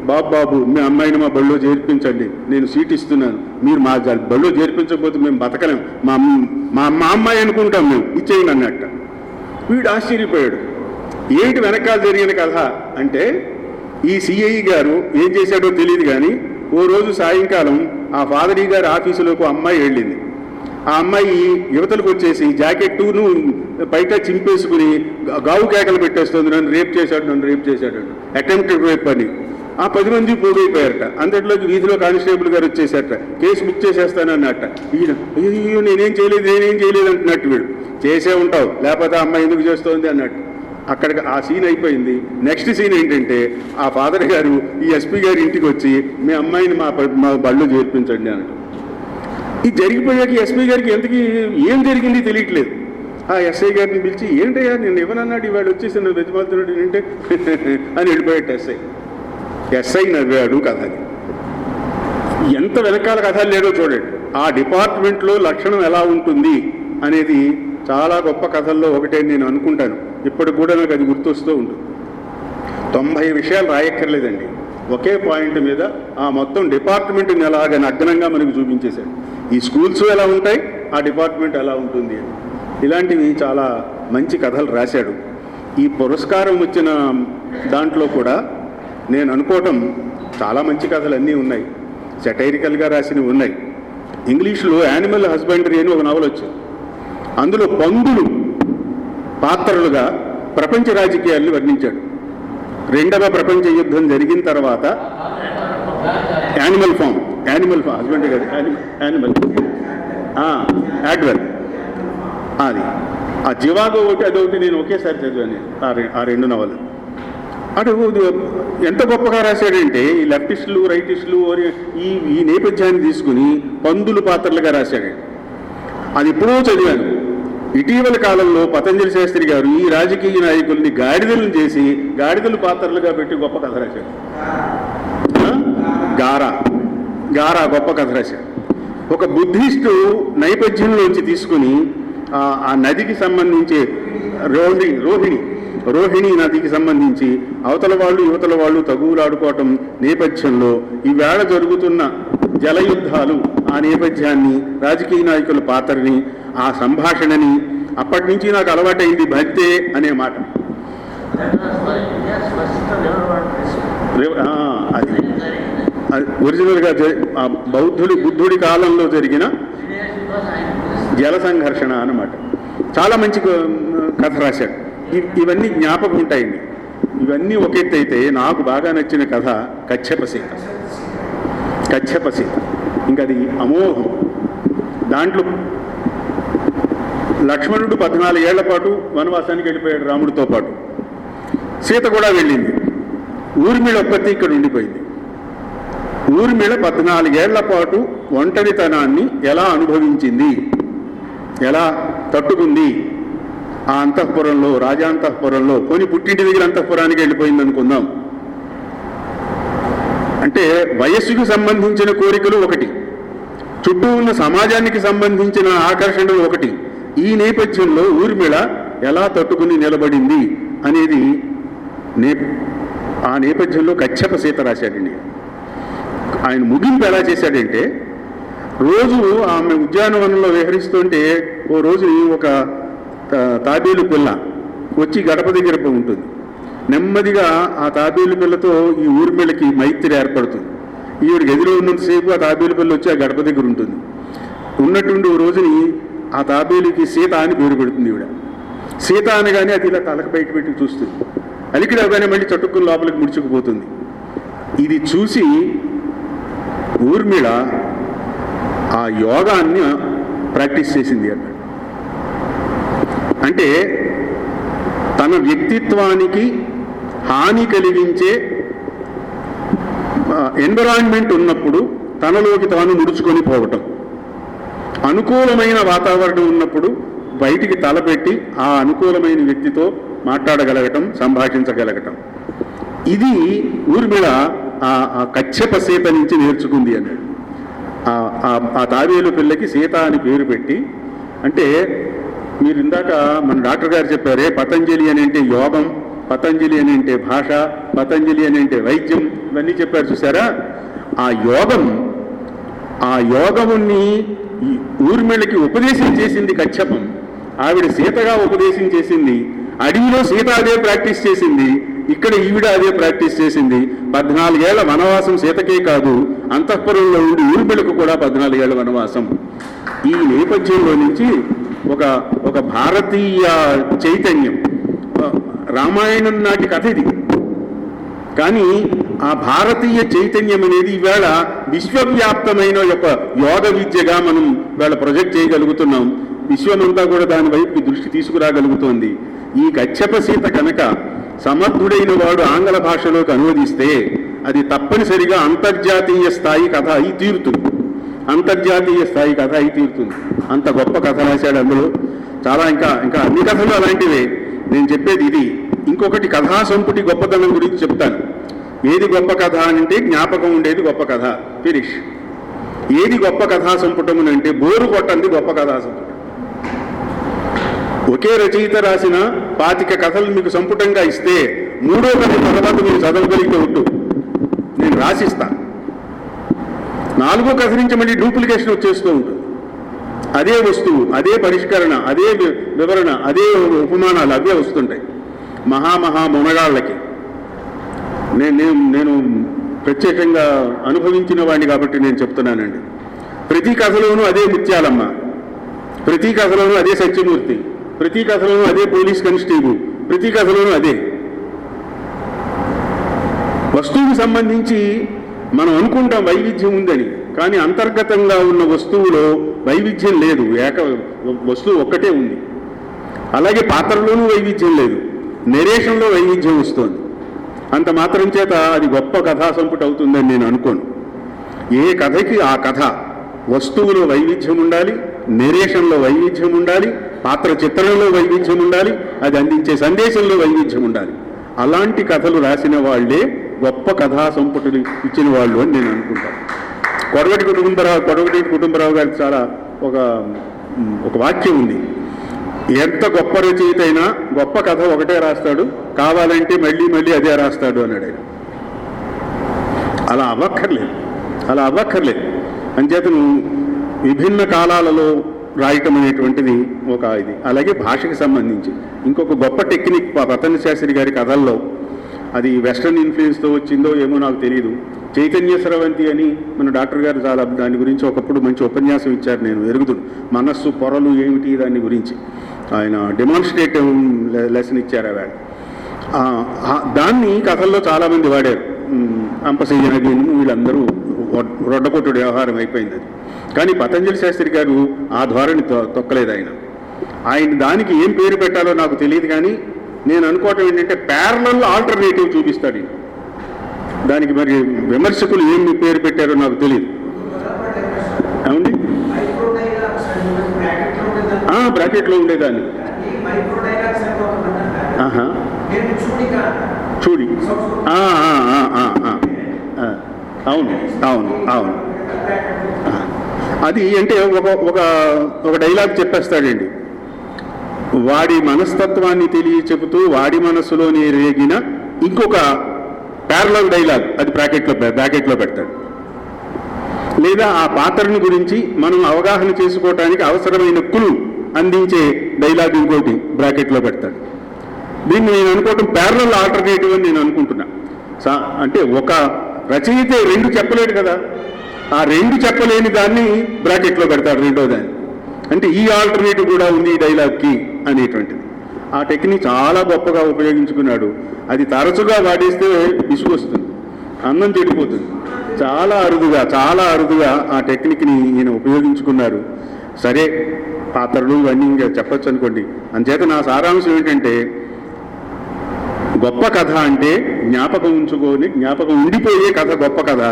A: బాబు మీ అమ్మాయిని మా బడిలో చేర్పించండి, నేను సీట్ ఇస్తున్నాను, మీరు మా బడిలో చేర్పించకపోతే మేము బతకలేం, మా అమ్మాయి అనుకుంటాం, మేము ఇచ్చేయండి అన్నట్ట. వీడు ఆశ్చర్యపోయాడు. ఏంటి వెనకాల జరిగిన కథ అంటే, ఈ సిఐ గారు ఏం చేశాడో తెలియదు కానీ ఓ రోజు సాయంకాలం ఆ ఫాదరీ గారి ఆఫీసులోకి అమ్మాయి వెళ్ళింది. ఆ అమ్మాయి యువతలకు వచ్చేసి జాకెట్టును బయట చింపేసుకుని గావు కేకలు పెట్టేస్తుంది, నన్ను రేప్ చేశాడు అటెంప్టెడ్ రేప్ అని. ఆ 10 మంది పోగైపోయారట. అంతట్లోకి వీధిలో కానిస్టేబుల్ గారు వచ్చేసారట, కేసు బుక్ చేసేస్తానన్నట్ట. ఈయన నేనేం చేయలేదు అంటున్నట్టు. వీడు చేసే ఉంటావు, లేకపోతే ఆ అమ్మాయి ఎందుకు చేస్తోంది అన్నట్టు. అక్కడికి ఆ సీన్ అయిపోయింది. నెక్స్ట్ సీన్ ఏంటంటే, ఆ ఫాదర్ గారు ఈ ఎస్పీ గారి ఇంటికి వచ్చి మీ అమ్మాయిని మా బడిలో చేర్పించండి అన్నట్టు. ఇది జరిగిపోయాక ఎస్పీ గారికి ఎందుకు ఏం జరిగింది తెలియట్లేదు. ఆ ఎస్ఐ గారిని పిలిచి, ఏంటయ్యా నేను ఇవ్వనన్నాడు, ఇవాళ వచ్చేసి నన్ను వెతిమాలుతున్నాడు ఏంటంటే అని వెళ్ళిపోయాడు ఎస్ఐ నవ్వాడు. కథ అది ఎంత వెనకాల కథ లేదో చూడండి. ఆ డిపార్ట్మెంట్లో లక్షణం ఎలా ఉంటుంది అనేది చాలా గొప్ప కథల్లో ఒకటే నేను అనుకుంటాను. ఇప్పటికి కూడా నాకు అది గుర్తొస్తూ ఉంటుంది. 90 విషయాలు రాయక్కర్లేదండి, ఒకే పాయింట్ మీద ఆ మొత్తం డిపార్ట్మెంట్ని ఎలాగ నగ్నంగా మనకు చూపించేశాడు. ఈ స్కూల్స్ ఎలా ఉంటాయి, ఆ డిపార్ట్మెంట్ ఎలా ఉంటుంది అని. ఇలాంటివి చాలా మంచి కథలు రాశాడు. ఈ పురస్కారం వచ్చిన దాంట్లో కూడా నేను అనుకోవటం చాలా మంచి కథలు అన్నీ ఉన్నాయి, సెటైరికల్గా రాసినవి ఉన్నాయి. ఇంగ్లీష్లో యానిమల్ హస్బెండరీ అని ఒక నవల వచ్చింది. అందులో పందులు పాత్రలుగా ప్రపంచ రాజకీయాలను వర్ణించాడు. 2వ ప్రపంచ యుద్ధం జరిగిన తర్వాత యానిమల్ ఫామ్ హస్బెండరీ కాదు, యానిమల్ యాడ్వెల్ అది. ఆ జివాగో ఒకటి అదొకటి నేను ఒకేసారి చదివాను ఆ 2 నవలు. అటు ఎంత గొప్పగా రాశాడంటే, ఈ లెఫ్టిస్టులు రైటిస్టులు ఈ నేపథ్యాన్ని తీసుకుని పందులు పాత్రలుగా రాశాడు. అది ఎప్పుడో చదివాను. ఇటీవల కాలంలో పతంజలి శాస్త్రి గారు ఈ రాజకీయ నాయకుల్ని గాడిదలను చేసి గాడిదలు పాత్రలుగా పెట్టి గొప్ప కథ రాశాడు. గారా గొప్ప కథ రాశాడు. ఒక బుద్ధిస్టు నేపథ్యంలోంచి తీసుకుని ఆ నదికి సంబంధించి రోహిణి నదికి సంబంధించి అవతల వాళ్ళు యువతల వాళ్ళు తగువులాడుకోవటం నేపథ్యంలో ఈవేళ జరుగుతున్న జలయుద్ధాలు, ఆ నేపథ్యాన్ని, రాజకీయ నాయకుల పాత్రని, ఆ సంభాషణని, అప్పటి నుంచి నాకు అలవాటైంది భక్తే అనే మాట. అది ఒరిజినల్గా బుద్ధుడి కాలంలో జరిగిన జల సంఘర్షణ అన్నమాట. చాలా మంచి కథ రాశాడు. ఇవన్నీ జ్ఞాపకం ఉంటాయండి. ఇవన్నీ ఒక ఎత్తు అయితే, నాకు బాగా నచ్చిన కథ కశ్యప సీత. కశ్యప సీత, ఇంకా అది అమోఘం. దాంట్లో లక్ష్మణుడు 14 ఏళ్ల పాటు వనవాసానికి వెళ్ళిపోయాడు రాముడితో పాటు. సీత కూడా వెళ్ళింది. ఊర్మిళ ఒక్కతి ఇక్కడ ఉండిపోయింది. ఊర్మిళ 14 ఏళ్ల పాటు ఒంటరితనాన్ని ఎలా అనుభవించింది, ఎలా తట్టుకుంది? ఆ అంతఃపురంలో, రాజాంతఃపురంలో, పోని పుట్టింటి దగ్గర అంతఃపురానికి వెళ్ళిపోయింది అనుకుందాం. అంటే వయస్సుకు సంబంధించిన కోరికలు ఒకటి, చుట్టూ ఉన్న సమాజానికి సంబంధించిన ఆకర్షణలు ఒకటి. ఈ నేపథ్యంలో ఊర్మిళ ఎలా తట్టుకుని నిలబడింది అనేది ఆ నేపథ్యంలో కశ్యప సీత రాశాడండి. ఆయన ముగింపు ఎలా చేశాడంటే, రోజు ఆమె ఉద్యానవనంలో విహరిస్తుంటే ఓ రోజు ఒక తాబేలు పిల్ల వచ్చి గడప దగ్గర ఉంటుంది. నెమ్మదిగా ఆ తాబేలు పిల్లతో ఈ ఊర్మిళకి మైత్రి ఏర్పడుతుంది. ఈవిడ గదిలో ఉన్నంతసేపు ఆ తాబేలు పిల్ల వచ్చి ఆ గడప దగ్గర ఉంటుంది. ఉన్నట్టుండి ఓ రోజుని ఆ తాబేలుకి సీత అని పేరు పెడుతుంది. ఈవిడ సీత అనగానే అది ఇలా తలకు బయట పెట్టి చూస్తుంది. అలికిడి అవగానే మళ్ళీ చట్టుకుని లోపలికి ముడుచుకుపోతుంది. ఇది చూసి ఊర్మిళ ఆ యోగాన్ని ప్రాక్టీస్ చేసింది అన్నాడు. అంటే తన వ్యక్తిత్వానికి హాని కలిగించే ఎన్విరాన్మెంట్ ఉన్నప్పుడు తనలోకి తాను ముడుచుకొని పోవటం, అనుకూలమైన వాతావరణం ఉన్నప్పుడు బయటికి తలపెట్టి ఆ అనుకూలమైన వ్యక్తితో మాట్లాడగలగటం, సంభాషించగలగటం, ఇది ఊర్మిళ ఆ కశ్యప సీత నుంచి నేర్చుకుంది అన్నాడు. ఆ తాబేలు పిల్లకి సీత అని పేరు పెట్టి, అంటే మీరు ఇందాక మన డాక్టర్ గారు చెప్పారే, పతంజలి అని అంటే యోగం, పతంజలి అని అంటే భాష, పతంజలి అని అంటే వైద్యం, ఇవన్నీ చెప్పారు చూసారా. ఆ యోగముని ఊర్మిళకి ఉపదేశం చేసింది కశ్యపం. ఆవిడ సీతగా ఉపదేశం చేసింది. అడవిలో సీత అదే ప్రాక్టీస్ చేసింది, ఇక్కడ ఈవిడ అదే ప్రాక్టీస్ చేసింది. 14 ఏళ్ల వనవాసం సీతకే కాదు, అంతఃపురంలో ఉండి ఊర్మిళకు కూడా 14 ఏళ్ల వనవాసం. ఈ నేపథ్యంలో నుంచి ఒక భారతీయ చైతన్యం, రామాయణం నాటి కథ ఇది. కానీ ఆ భారతీయ చైతన్యం అనేది ఈవేళ విశ్వవ్యాప్తమైన ఒక యోగ విద్యగా మనం ఇవాళ ప్రొజెక్ట్ చేయగలుగుతున్నాం. విశ్వమంతా కూడా దాని వైపు దృష్టి తీసుకురాగలుగుతోంది. ఈ కశ్యప సీత కనుక సమర్థుడైన వాడు ఆంగ్ల భాషలోకి అనువదిస్తే అది తప్పనిసరిగా అంతర్జాతీయ స్థాయి కథ అయి తీరుతుంది. అంతర్జాతీయ స్థాయి కథ అయి తీరుతుంది. అంత గొప్ప కథ రాశాడు అందులో. చాలా ఇంకా అన్ని కథలు అలాంటివే. నేను చెప్పేది ఇది. ఇంకొకటి కథా సంపుటి గొప్పతనం గురించి చెప్తాను. ఏది గొప్ప కథ అంటే జ్ఞాపకం ఉండేది గొప్ప కథ, ఫినిష్. ఏది గొప్ప కథా సంపుటం అంటే బోరు కొట్టంది గొప్ప కథా సంపుటం. ఒకే రచయిత రాసిన 25 కథలు మీకు సంపుటంగా ఇస్తే 3వ కథ తర్వాత మీరు చదవగలిగితే ఉంటూ నేను రాసిస్తాను. 4వ కథ నుంచి మళ్ళీ డూప్లికేషన్ వచ్చేస్తూ ఉంటుంది. అదే వస్తువు, అదే పరిష్కరణ, అదే వివరణ, అదే ఉపమానాలు అవే వస్తుంటాయి. మహా మునగాళ్ళకి నేను ప్రత్యేకంగా అనుభవించిన వాడిని కాబట్టి నేను చెప్తున్నానండి. ప్రతి కథలోనూ అదే ముత్యాలమ్మ, ప్రతి కథలోనూ అదే సత్యమూర్తి, ప్రతి కథలోనూ అదే పోలీస్ కానిస్టేబుల్, ప్రతి కథలోనూ అదే. వస్తువుకి సంబంధించి మనం అనుకుంటాం వైవిధ్యం ఉందని, కానీ అంతర్గతంగా ఉన్న వస్తువులో వైవిధ్యం లేదు, వస్తువు ఒక్కటే ఉంది. అలాగే పాత్రలోనూ వైవిధ్యం లేదు, నెరేషన్లో వైవిధ్యం వస్తుంది. అంత మాత్రం చేత అది గొప్ప కథా సంపుటి అవుతుందని నేను అనుకోను. ఏ కథకి ఆ కథ, వస్తువులో వైవిధ్యం ఉండాలి, నెరేషన్లో వైవిధ్యం ఉండాలి, పాత్ర చిత్రంలో వైవిధ్యం ఉండాలి, అది అందించే సందేశంలో వైవిధ్యం ఉండాలి. అలాంటి కథలు రాసిన వాళ్లే గొప్ప కథా సంపుటులు ఇచ్చిన వాళ్ళు అని నేను అనుకుంటాను. కొడవటి కుటుంబరావు గారికి చాలా ఒక వాక్యం ఉంది. ఎంత గొప్ప రచయిత అయినా గొప్ప కథ ఒకటే రాస్తాడు, కావాలంటే మళ్ళీ అదే రాస్తాడు అన్నాడు ఆయన. అలా అవ్వక్కర్లేదు. అంచేతను విభిన్న కాలాలలో రాయటం అనేటువంటిది ఒక ఇది. అలాగే భాషకి సంబంధించి ఇంకొక గొప్ప టెక్నిక్ పతన్ శాస్త్రి గారి కథల్లో, అది వెస్ట్రన్ ఇన్ఫ్లుయెన్స్తో వచ్చిందో ఏమో నాకు తెలియదు. చైతన్య స్రవంతి అని మన డాక్టర్ గారు చాలా దాని గురించి ఒకప్పుడు మంచి ఉపన్యాసం ఇచ్చారు, నేను ఎరుగుదును. మనస్సు పొరలు ఏమిటి దాని గురించి ఆయన డెమాన్స్ట్రేటివ్ లెసన్ ఇచ్చారు. దాన్ని కథల్లో చాలామంది వాడారు. అంపశయ్యనగీను వీళ్ళందరూ రొడ్డకొట్టుడు వ్యవహారం అయిపోయింది అది. కానీ పతంజలి శాస్త్రి గారు ఆ ధోరణి తొక్కలేదు. ఆయన దానికి ఏం పేరు పెట్టాలో నాకు తెలియదు, కానీ నేను అనుకోవటం ఏంటంటే ప్యారలల్ ఆల్టర్నేటివ్ చూపిస్తాడు ఈయన. దానికి మరి విమర్శకులు ఏం పేరు పెట్టారో నాకు తెలియదు. ఏమండి బ్రాకెట్లో ఉండేదాన్ని చూడి అవును అవును అవును. అది అంటే ఒక డైలాగ్ చెప్పేస్తాడండి, వాడి మనస్తత్వాన్ని చెబుతూ వాడి మనస్సులోనే రేగిన ఇంకొక ప్యారలల్ డైలాగ్ అది బ్రాకెట్లో పెడతాడు. లేదా ఆ పాత్రని గురించి మనం అవగాహన చేసుకోవటానికి అవసరమైన క్లూ అందించే డైలాగ్ ఇంకోటి బ్రాకెట్లో పెడతాడు. దీన్ని నేను అనుకోవటం ప్యారలల్ ఆల్టర్నేటివ్ అని నేను అనుకుంటున్నా. అంటే ఒక రచయితే రెండు చెప్పలేడు కదా, ఆ రెండు చెప్పలేని దాన్ని బ్రాకెట్లో పెడతాడు రెండో దాన్ని. అంటే ఈ ఆల్టర్నేటివ్ కూడా ఉంది ఈ డైలాగ్కి అనేటువంటిది. ఆ టెక్నిక్ చాలా గొప్పగా ఉపయోగించుకున్నాడు. అది తరచుగా వాడేస్తే విసుగొస్తుంది, అందం చెడిపోతుంది. చాలా అరుదుగా ఆ టెక్నిక్ని ఈయన ఉపయోగించుకున్నారు. సరే, పాత్రలు ఇవన్నీ ఇంకా చెప్పచ్చు అనుకోండి. అంచేత నా సారాంశం ఏంటంటే, గొప్ప కథ అంటే జ్ఞాపకం ఉండిపోయే కథ గొప్ప కథ,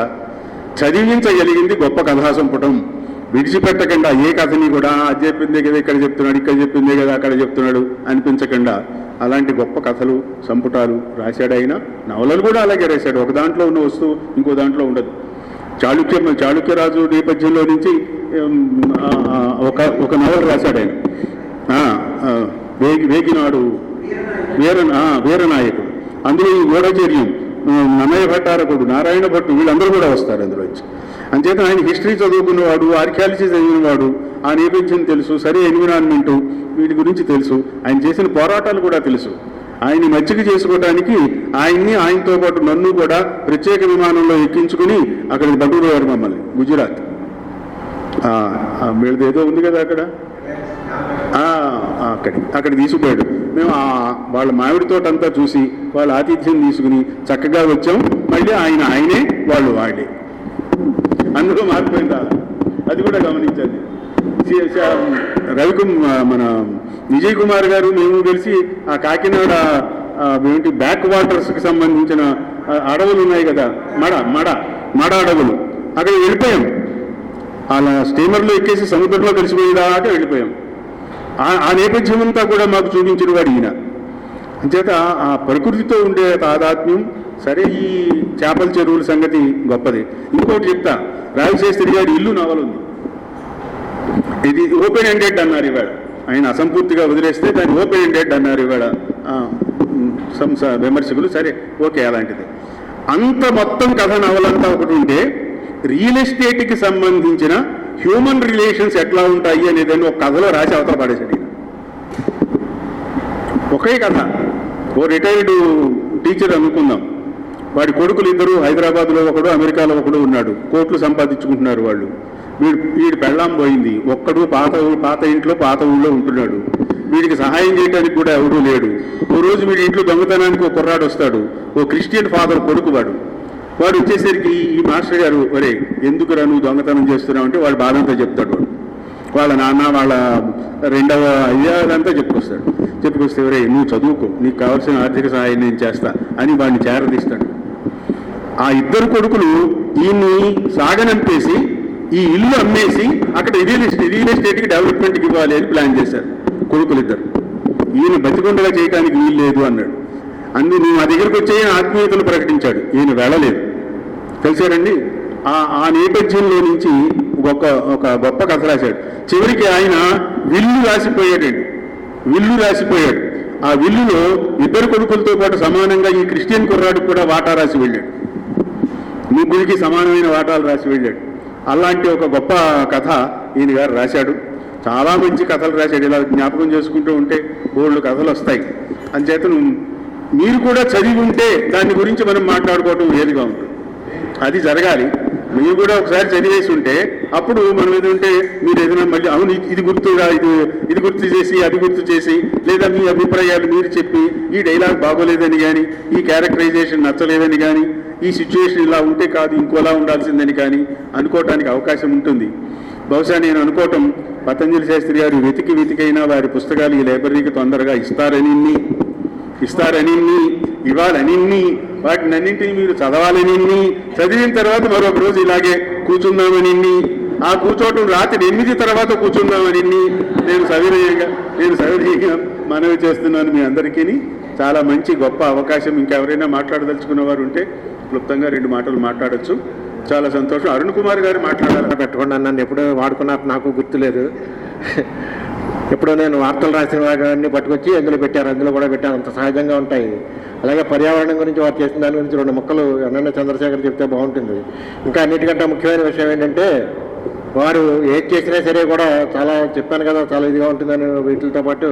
A: చదివించగలిగింది గొప్ప కథా సంపుటం. విడిచిపెట్టకుండా ఏ కథని కూడా అది చెప్పిందే కదా ఇక్కడ చెప్తున్నాడు, ఇక్కడ చెప్పిందే కదా అక్కడ చెప్తున్నాడు అనిపించకుండా అలాంటి గొప్ప కథలు సంపుటాలు రాశాడు ఆయన. నవలలు కూడా అలాగే రాశాడు. ఒక దాంట్లో ఉన్న వస్తువు ఇంకో దాంట్లో ఉండదు. చాళుక్యరాజు నేపథ్యంలో నుంచి ఒక నవల రాశాడు ఆయన, వేగినాడు వీరనాయకుడు. అందులో ఈ గూఢచర్యం, నమయ భట్టారకుడు, నారాయణ భట్టు వీళ్ళందరూ కూడా వస్తారు అందులో వచ్చి. అంచేత ఆయన హిస్టరీ చదువుకున్నవాడు, ఆర్కియాలజీ చదివినవాడు, ఆ నేపథ్యం తెలుసు, సరే ఎన్విరాన్మెంటు వీటి గురించి తెలుసు, ఆయన చేసిన పోరాటాలు కూడా తెలుసు. ఆయన్ని మచ్చిక చేసుకోవడానికి ఆయనతో పాటు నన్ను కూడా ప్రత్యేక విమానంలో ఎక్కించుకుని అక్కడికి బండూరు మమ్మల్ని గుజరాత్ వీళ్ళది ఏదో ఉంది కదా అక్కడ తీసుకుపోయాడు. మేము వాళ్ళ మామిడి తోట అంతా చూసి వాళ్ళ ఆతిథ్యం తీసుకుని చక్కగా వచ్చాం. మళ్ళీ ఆయనే వాళ్ళే. అందులో మారిపోయిందా అది కూడా గమనించాలి. మన విజయ్ కుమార్ గారు మేము కలిసి ఆ కాకినాడ బ్యాక్ వాటర్స్కి సంబంధించిన అడవులు ఉన్నాయి కదా, మడ అడవులు, అక్కడ వెళ్ళిపోయాం. అలా స్టీమర్లో ఎక్కేసి సముద్రంలో కలిసిపోయేదాకా వెళ్ళిపోయాం. ఆ నేపథ్యం అంతా కూడా మాకు చూపించిన వాడు ఈయన. అంచేత ఆ ప్రకృతితో ఉండే తాదాత్మ్యం. సరే, ఈ చేపల చెరువుల సంగతి గొప్పది. ఇంకోటి చెప్తా, రావిశాస్త్రి గారి ఇల్లు నవల ఉంది. ఇది ఓపెన్ ఎండెడ్ అన్నారు ఇవాళ. ఆయన అసంపూర్తిగా వదిలేస్తే దాన్ని ఓపెన్ ఎండెడ్ అన్నారు ఇవాళ విమర్శకులు. సరే, ఓకే, అలాంటిది. అంత మొత్తం కథ నవలంతా ఒకటి ఉంటే రియల్ ఎస్టేట్కి సంబంధించిన హ్యూమన్ రిలేషన్స్ ఎట్లా ఉంటాయి అనేదాన్ని ఒక కథలో రాసి అవతల పడేసాడు. ఒకే కథ. ఓ రిటైర్డ్ టీచర్ అనుకుందాం, వాడి కొడుకులు ఇద్దరు హైదరాబాద్లో ఒకడు, అమెరికాలో ఒకడు ఉన్నాడు. కోట్లు సంపాదించుకుంటున్నారు వాళ్ళు. వీడి పెళ్ళాం పోయింది, ఒక్కడు పాత ఇంట్లో పాత ఊళ్ళో ఉంటున్నాడు. వీడికి సహాయం చేయడానికి కూడా ఎవడూ లేడు. ఓ రోజు వీడి ఇంట్లో దొంగతనానికి ఒక కుర్రాడు వస్తాడు, ఓ క్రిస్టియన్ ఫాదర్ కొడుకు వాడు వచ్చేసరికి ఈ మాస్టర్ గారు, ఒరే ఎందుకురా నువ్వు దొంగతనం చేస్తున్నావు అంటే వాడు బాధంతా చెప్తాడు. వాళ్ళ నాన్న వాళ్ళ రెండవ అయ్యాదంతా చెప్పుకొస్తే ఒరే నువ్వు చదువుకో, నీకు కావాల్సిన ఆర్థిక సహాయం నేను చేస్తా అని వాడిని చేరదీస్తాడు. ఆ ఇద్దరు కొడుకులు ఈయన్ని సాగనంపేసి ఈ ఇల్లు అమ్మేసి అక్కడ రియల్ ఎస్టేట్కి డెవలప్మెంట్కి ఇవ్వాలి అని ప్లాన్ చేశారు కొడుకులిద్దరు. ఈయన బతికొండగా చేయడానికి వీలు లేదు అన్నాడు. నువ్వు మా దగ్గరికి వచ్చే ఆత్మీయతలు ప్రకటించాడు. ఈయన వెళ్ళలేదు. తెలిసారండి, ఆ నేపథ్యంలో నుంచి ఒక గొప్ప కథ రాశాడు. చివరికి ఆయన విల్లు రాసిపోయాడు. ఆ విల్లులో ఇద్దరు కొడుకులతో పాటు సమానంగా ఈ క్రిస్టియన్ కుర్రాడికి కూడా వాటా రాసి వెళ్ళాడు. ముగ్గురికి సమానమైన వాటాలు రాసి వెళ్ళాడు. అలాంటి ఒక గొప్ప కథ ఈయన గారు రాశాడు. చాలా మంచి కథలు రాశాడు. ఇలా జ్ఞాపకం చేసుకుంటూ ఉంటే బోల్డు కథలు వస్తాయి. అంచేత మీరు కూడా చదివి ఉంటే దాని గురించి మనం మాట్లాడుకోవటం వేరుగా ఉంటుంది. అది జరగాలి. మీరు కూడా ఒకసారి చదివేసి ఉంటే అప్పుడు మనం ఏదంటే మీరు ఏదైనా మళ్ళీ అవును ఇది గుర్తుగా ఇది గుర్తు చేసి అది గుర్తు చేసి, లేదా మీ అభిప్రాయాలు మీరు చెప్పి ఈ డైలాగ్ బాగోలేదని కానీ, ఈ క్యారెక్టరైజేషన్ నచ్చలేదని కానీ, ఈ సిచ్యువేషన్ ఇలా ఉంటే కాదు ఇంకోలా ఉండాల్సిందని కానీ అనుకోవటానికి అవకాశం ఉంటుంది. బహుశా నేను అనుకోవటం పతంజలి శాస్త్రి గారు వెతికైనా వారి పుస్తకాలు ఈ లైబ్రరీకి తొందరగా ఇస్తారని ఇవ్వాలని వాటినన్నింటినీ మీరు చదవాలని చదివిన తర్వాత మరొక రోజు ఇలాగే కూర్చుందామని ఆ కూర్చోవటం రాత్రి 8 తర్వాత కూర్చుందామని నేను సవినయంగా మనవి చేస్తున్నాను మీ అందరికీ. చాలా మంచి గొప్ప అవకాశం. ఇంకెవరైనా మాట్లాడదలుచుకున్న వారు ఉంటే క్లుప్తంగా 2 మాటలు మాట్లాడచ్చు. చాలా సంతోషం. అరుణ్ కుమార్ గారు మాట్లాడాలని
C: పెట్టుకున్నా, నన్ను ఎప్పుడో వాడుకున్నారు, నాకు గుర్తులేదు. ఎప్పుడో నేను వార్తలు రాసిన వాటిని పట్టుకొచ్చి అందులో పెట్టారు, అందులో కూడా పెట్టాను. అంత సహజంగా ఉంటాయి. అలాగే పర్యావరణం గురించి వారు చేసిన దాని గురించి 2 ముక్కలు ఎన్నెన్న చంద్రశేఖర్ చెప్తే బాగుంటుంది. ఇంకా అన్నిటికంటే ముఖ్యమైన విషయం ఏంటంటే వారు ఏది చేసినా సరే కూడా చాలా చెప్పాను కదా, చాలా ఇదిగా ఉంటుందని. వీటితో పాటు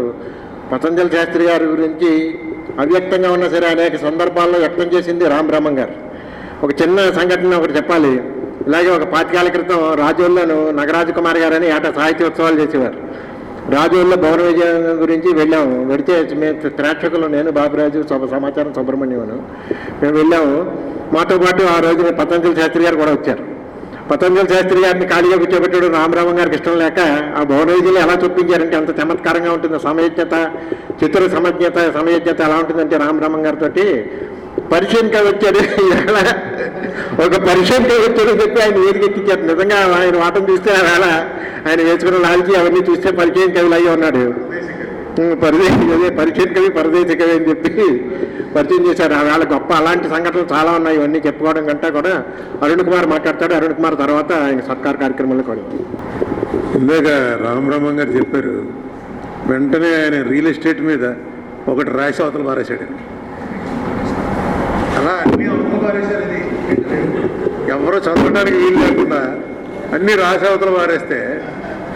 C: పతంజలి శాస్త్రి గారి గురించి అవ్యక్తంగా ఉన్నా సరే అనేక సందర్భాల్లో వ్యక్తం చేసింది రామ్ బ్రహ్మం గారు. ఒక చిన్న సంఘటన ఒకటి చెప్పాలి. ఇలాగే ఒక 25 ఏళ్ల క్రితం రాజోల్లోను నగరాజ కుమార్ గారు అని ఏటా సాహిత్యోత్సవాలు చేసేవారు. రాజోల్లో భవన విజయం గురించి వెళ్ళాము. వెళితే మేము ప్రేక్షకులు, నేను బాబురాజు, సమాచారం సుబ్రహ్మణ్యం మేము వెళ్ళాము. మాతో పాటు ఆ రోజు పతంజలి శాస్త్రి గారు కూడా వచ్చారు. పతంజలి శాస్త్రి గారిని ఖాళీగా కూర్చోబెట్టాడు రామరామం గారికి ఇష్టం లేక. ఆ భవన విజయంలో ఎలా చూపించారంటే అంత చమత్కారంగా ఉంటుంది. సమయజ్ఞత, చిత్ర సమయజ్ఞత ఎలా ఉంటుందంటే రామరామం గారితో పరిచయం వచ్చాడు. ఒక పరిచయం వచ్చాడు చెప్పి ఆయన వేదికెత్తించారు. నిజంగా ఆయన వాటం చూస్తే వేళ ఆయన వేసుకున్న లాల్చి అవన్నీ చూస్తే పరిచయం కవులు అయ్యి ఉన్నాడు. పరిచయం కవి పరదేశ కవి అని చెప్పి పరిచయం చేశారు. ఆ వేళ గొప్ప అలాంటి సంఘటనలు చాలా ఉన్నాయి. ఇవన్నీ చెప్పుకోవడం కంటే కూడా అరుణ్ కుమార్ మాట్లాడతాడు. అరుణ్ కుమార్ తర్వాత ఆయన సత్కార కార్యక్రమాలు కూడా.
E: ఇందాక రామబ్రహ్మం గారు చెప్పారు, వెంటనే ఆయన రియల్ ఎస్టేట్ మీద ఒకటి రాసి అవతల పారేశాడు. అలా అన్ని అవతల పారేశారు. అది ఎవరో చదవడానికి వీలు లేకుండా అన్ని రాసి అవతల పారేస్తే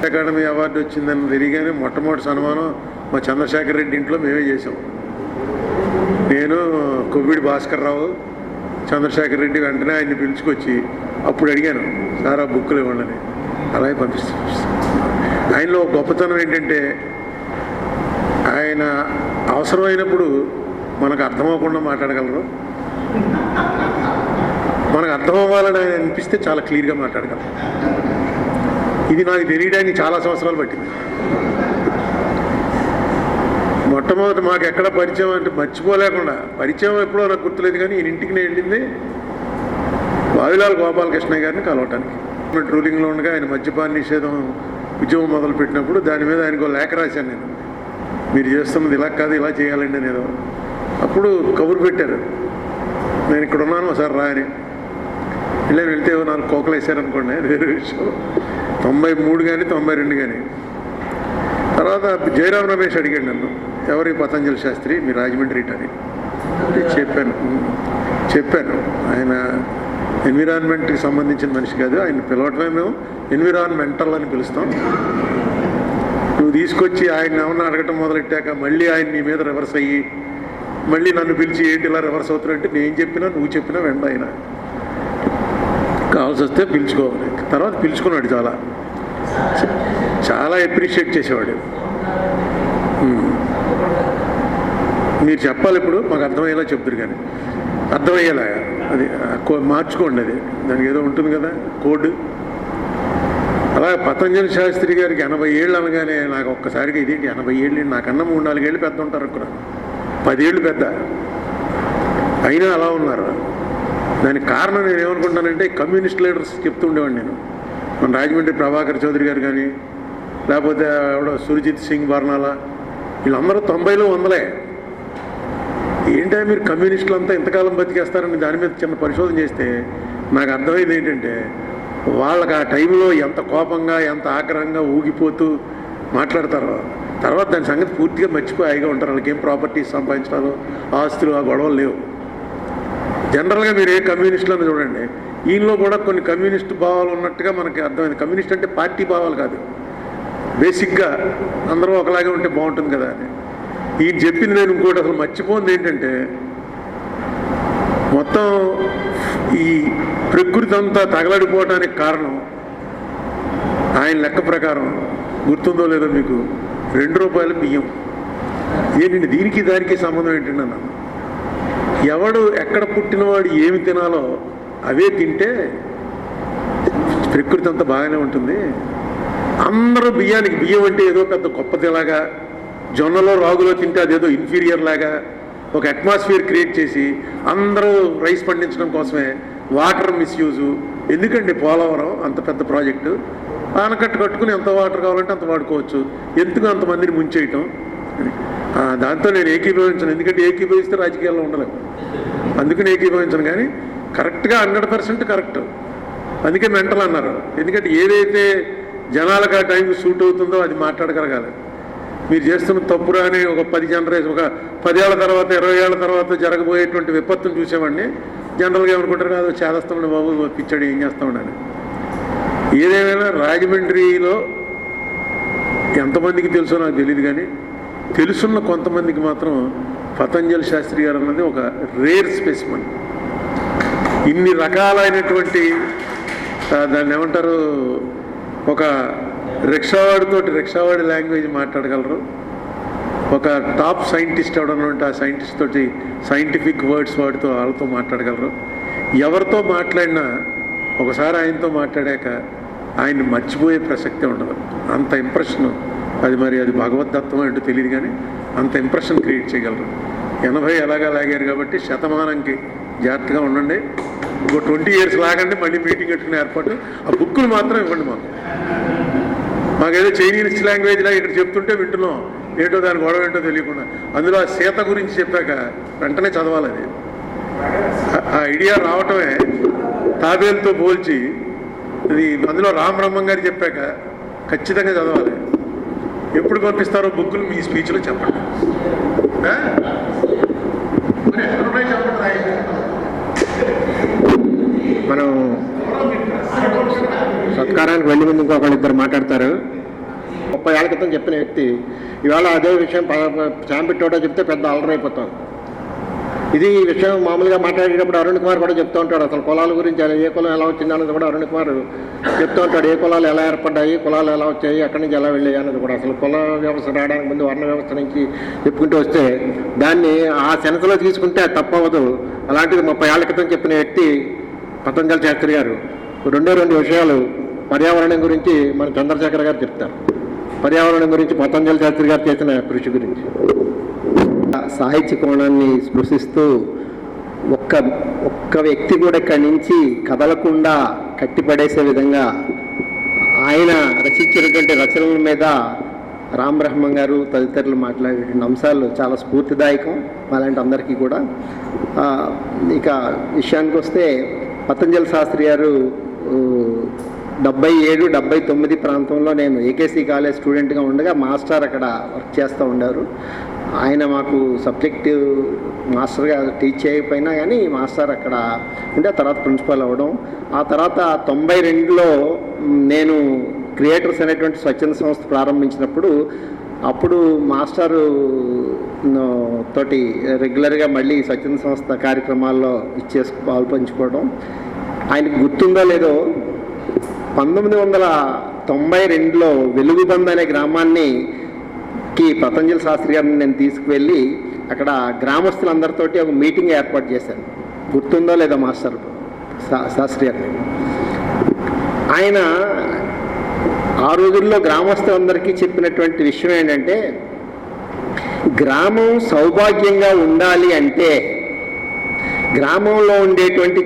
E: అకాడమీ అవార్డు వచ్చిందని తెలియగానే మొట్టమొదటి సన్మానం మా చంద్రశేఖర్ రెడ్డి ఇంట్లో మేమే చేసాం. నేను, కొవ్విడి భాస్కర్ రావు, చంద్రశేఖర్ రెడ్డి. వెంటనే ఆయన్ని పిలుచుకొచ్చి అప్పుడు అడిగాను, సార్ ఆ బుక్కులు ఇవ్వండి. అలాగే పంపిస్తాను. ఆయనలో గొప్పతనం ఏంటంటే ఆయన అవసరమైనప్పుడు మనకు అర్థమవకుండా మాట్లాడగలరు. మనకు అర్థం అవ్వాలని ఆయన అనిపిస్తే చాలా క్లియర్గా మాట్లాడగలరు. ఇది నాకు తెలియడానికి చాలా సంవత్సరాలు పట్టింది. మొట్టమొదటి మాకు ఎక్కడ పరిచయం అంటే మర్చిపోలేకుండా, పరిచయం ఎప్పుడో నాకు గుర్తులేదు కానీ ఈయన ఇంటికి నేను వెళ్ళింది వావిలాల్ గోపాలకృష్ణ గారిని కలవటానికి. రూలింగ్లో ఉండగా ఆయన మద్యపాన నిషేధం ఉద్యమం మొదలుపెట్టినప్పుడు దాని మీద ఆయనకు లేఖ రాశాను నేను. మీరు చేస్తున్నది ఇలా కాదు, ఇలా చేయాలండి నేను. అప్పుడు కబురు పెట్టారు, నేను ఇక్కడ ఉన్నాను ఒకసారి రా అని. ఇలా వెళ్తే 4 కోకలు వేసారనుకోండి, వేరే విషయం. 93 కానీ 92 కానీ. తర్వాత జయరాం రమేష్ అడిగాడు నన్ను, ఎవరి పతంజలి శాస్త్రి, మీ రాజమండ్రి అని చెప్పాను. ఆయన ఎన్విరాన్మెంట్కి సంబంధించిన మనిషి కాదు, ఆయన పిలవటమే మేము ఎన్విరాన్మెంటల్ అని పిలుస్తాం. నువ్వు తీసుకొచ్చి ఆయన ఏమన్నా అడగటం మొదలెట్టాక మళ్ళీ ఆయన నీ మీద రివర్స్ అయ్యి మళ్ళీ నన్ను పిలిచి ఏంటి ఇలా రివర్స్ అవుతున్నట్టు నేను చెప్పినా నువ్వు చెప్పినా వెంట ఆయన కావాల్సి వస్తే పిలుచుకోవాలి. తర్వాత పిలుచుకున్నాడు. చాలా అప్రిషియేట్ చేసేవాడు. మీరు చెప్పాలి ఇప్పుడు, మాకు అర్థమయ్యేలా చెప్తారు కానీ అర్థమయ్యేలా అది మార్చుకోండి. అది దానికి ఏదో ఉంటుంది కదా కోడ్. అలా పతంజలి శాస్త్రి గారికి 80 ఏళ్ళు అనగానే నాకు ఒక్కసారిగా ఇదేంటి 80 ఏళ్ళు, నాకన్నా 3-4 ఏళ్ళు పెద్ద ఉంటారు అక్కడ, 10 ఏళ్ళు పెద్ద అయినా అలా ఉన్నారు. దానికి కారణం నేను ఏమనుకుంటానంటే కమ్యూనిస్ట్ లీడర్స్ చెప్తూ ఉండేవాడిని నేను. మన రాజమండ్రి ప్రభాకర్ చౌదరి గారు కానీ, లేకపోతే ఎవడో సుర్జిత్ సింగ్ బర్నాలా, వీళ్ళందరూ 90లో 100లే. ఏంటో మీరు కమ్యూనిస్టులు అంతా ఇంతకాలం బతికేస్తారని దాని మీద చిన్న పరిశోధన చేస్తే నాకు అర్థమైంది ఏంటంటే వాళ్ళకి ఆ టైంలో ఎంత కోపంగా ఎంత ఆగ్రహంగా ఊగిపోతూ మాట్లాడతారో తర్వాత దాని సంగతి పూర్తిగా మర్చిపోయి హాయిగా ఉంటారు. వాళ్ళకి ఏం ప్రాపర్టీస్ సంపాదించడాలు, ఆస్తులు, ఆ గొడవలు లేవు. జనరల్గా మీరు ఏ కమ్యూనిస్టులను చూడండి, ఈయనలో కూడా కొన్ని కమ్యూనిస్టు భావాలు ఉన్నట్టుగా మనకి అర్థమైంది. కమ్యూనిస్ట్ అంటే పార్టీ భావాలు కాదు, బేసిక్గా అందరూ ఒకలాగే ఉంటే బాగుంటుంది కదా అని. ఈయన చెప్పింది నేను ఇంకోటి అసలు మర్చిపోయింది ఏంటంటే, మొత్తం ఈ ప్రకృతి అంతా తగలడిపోవటానికి కారణం ఆయన లెక్క ప్రకారం గుర్తుందో లేదో మీకు, 2 రూపాయల బియ్యం. ఏంటండి దీనికి దానికి సంబంధం ఏంటండి అన్నాను. ఎవడు ఎక్కడ పుట్టినవాడు ఏమి తినాలో అవే తింటే ప్రకృతి అంతా బాగానే ఉంటుంది. అందరూ బియ్యం అంటే ఏదో పెద్ద గొప్పదిలాగా, జొన్నలో రాగులో తింటే అదేదో ఇన్ఫీరియర్ లాగా ఒక అట్మాస్ఫియర్ క్రియేట్ చేసి అందరూ రైస్ పండించడం కోసమే వాటర్ మిస్యూజు. ఎందుకండి పోలవరం అంత పెద్ద ప్రాజెక్టు, ఆనకట్టు కట్టుకుని ఎంత వాటర్ కావాలంటే అంత వాడుకోవచ్చు, ఎందుకు అంతమందిని ముంచేయటం? దాంతో నేను ఏకీభవించను. ఎందుకంటే ఏకీభవిస్తే రాజకీయాల్లో ఉండలేము, అందుకని ఏకీభవించను. కానీ కరెక్ట్గా 100% కరెక్ట్. అందుకే మెంటల్ అన్నారు. ఎందుకంటే ఏదైతే జనాలకు ఆ టైంకి సూట్ అవుతుందో అది మాట్లాడగలగాలి. మీరు చేస్తున్న తప్పురా అని ఒక 10 ఏళ్ల తర్వాత 20 ఏళ్ల తర్వాత జరగబోయేటువంటి విపత్తును చూసేవాడిని జనరల్గా ఏమనుకుంటారు, అది చేదస్తామని బాబు పిచ్చాడు ఏం చేస్తామని. ఏదేమైనా రాజమండ్రిలో ఎంతమందికి తెలుసో నాకు తెలియదు, కానీ తెలుసున్న కొంతమందికి మాత్రం పతంజలి శాస్త్రి గారు అన్నది ఒక రేర్ స్పెసిమన్. ఇన్ని రకాలైనటువంటి దాన్ని ఏమంటారు, ఒక రిక్షావాడి లాంగ్వేజ్ మాట్లాడగలరు. ఒక టాప్ సైంటిస్ట్ ఎవడన్నా ఉంటే ఆ సైంటిస్ట్ తోటి సైంటిఫిక్ వర్డ్స్ వాళ్ళతో మాట్లాడగలరు. ఎవరితో మాట్లాడినా ఒకసారి ఆయనతో మాట్లాడాక ఆయన్ని మర్చిపోయే ప్రసక్తే ఉండదు. అంత ఇంప్రెషన్ అది. మరి అది భగవద్దత్తం అంటూ తెలియదు, కానీ అంత ఇంప్రెషన్ క్రియేట్ చేయగలరు. 80 ఎలాగా లాగారు కాబట్టి శతమానంకి జాగ్రత్తగా ఉండండి. ఇంకో 20 years లాగండి, మళ్ళీ మీటింగ్ పెట్టుకునే ఏర్పాటు. ఆ బుక్కులు మాత్రం ఇవ్వండి మాకేదో చైనీస్ లాంగ్వేజ్ లాగా ఇక్కడ చెప్తుంటే వింటున్నాం, ఏంటో దాని గొడవ ఏంటో తెలియకుండా. అందులో ఆ సీత గురించి చెప్పాక వెంటనే చదవాలి. అది ఆ ఐడియా రావటమే తాబేలుతో పోల్చి అది. అందులో రామబ్రహ్మం గారు చెప్పాక ఖచ్చితంగా చదవాలి. ఎప్పుడు పంపిస్తారో బుక్కులు మీ స్పీచ్లో చెప్పండి.
C: మనం సత్కారానికి వెళ్ళి ముందు ఇంకొకళ్ళిద్దరు మాట్లాడతారు. 30 ఏళ్ల క్రితం చెప్పిన వ్యక్తి ఇవాళ అదే విషయం చాంపిట్టోటో చెప్తే పెద్ద అలరైపోతాం. ఇది ఈ విషయం మామూలుగా మాట్లాడేటప్పుడు అరుణ్ కుమార్ కూడా చెప్తూ ఉంటాడు. అసలు కులాల గురించి, ఏ కులం ఎలా వచ్చింది అన్నది కూడా అరుణ్ కుమార్ చెప్తూ ఉంటాడు. ఏ కులాలు ఎలా ఏర్పడ్డాయి, కులాలు ఎలా వచ్చాయి, ఎక్కడి నుంచి ఎలా వెళ్ళాయి అన్నది కూడా. అసలు కుల వ్యవస్థ రావడానికి ముందు వర్ణ వ్యవస్థ నుంచి చెప్పుకుంటూ వస్తే దాన్ని ఆ సెన్స్లో తీసుకుంటే అది తప్పవదు. అలాంటిది 30 ఏళ్ల క్రితం చెప్పిన వ్యక్తి పతంజలి శాస్త్రి గారు రెండు విషయాలు పర్యావరణం గురించి మన చంద్రశేఖర్ గారు చెప్తారు. పర్యావరణం గురించి పతంజలి శాస్త్రి గారు చేసిన కృషి గురించి.
F: సాహిత్య కోణాన్ని స్పృశిస్తూ ఒక్క వ్యక్తి కూడా ఇక్కడి నుంచి కదలకుండా కట్టిపడేసే విధంగా ఆయన రచించినటువంటి రచనల మీద రామబ్రహ్మం గారు తదితరులు మాట్లాడేటువంటి అంశాలు చాలా స్ఫూర్తిదాయకం అలాంటి అందరికీ కూడా. ఇక విషయానికి వస్తే పతంజలి శాస్త్రి గారు 77, 79 ప్రాంతంలో నేను ఏకేసీ కాలేజ్ స్టూడెంట్గా ఉండగా మాస్టర్ అక్కడ వర్క్ చేస్తూ ఉండారు. ఆయన మాకు సబ్జెక్టు మాస్టర్గా టీచ్ చేయకపోయినా కానీ మాస్టర్ అక్కడ ఉంటే తర్వాత ప్రిన్సిపల్ అవ్వడం. ఆ తర్వాత 92లో నేను క్రియేటర్స్ అనేటువంటి స్వచ్ఛంద సంస్థ ప్రారంభించినప్పుడు అప్పుడు మాస్టరు తోటి రెగ్యులర్గా మళ్ళీ స్వచ్ఛంద సంస్థ కార్యక్రమాల్లో పాల్పంచుకోవడం. ఆయనకు గుర్తుందో లేదో 1992లో వెలుగుబంద్ అనే గ్రామానికి పతంజలి శాస్త్రి గారిని నేను తీసుకువెళ్ళి అక్కడ గ్రామస్తులందరితోటి ఒక మీటింగ్ ఏర్పాటు చేశాను. గుర్తుందో లేదో మాస్టర్ శాస్త్రి గారిని. ఆయన ఆ రోజుల్లో గ్రామస్తులందరికీ చెప్పినటువంటి విషయం ఏంటంటే, గ్రామం సౌభాగ్యంగా ఉండాలి అంటే గ్రామంలో ఉండేటువంటి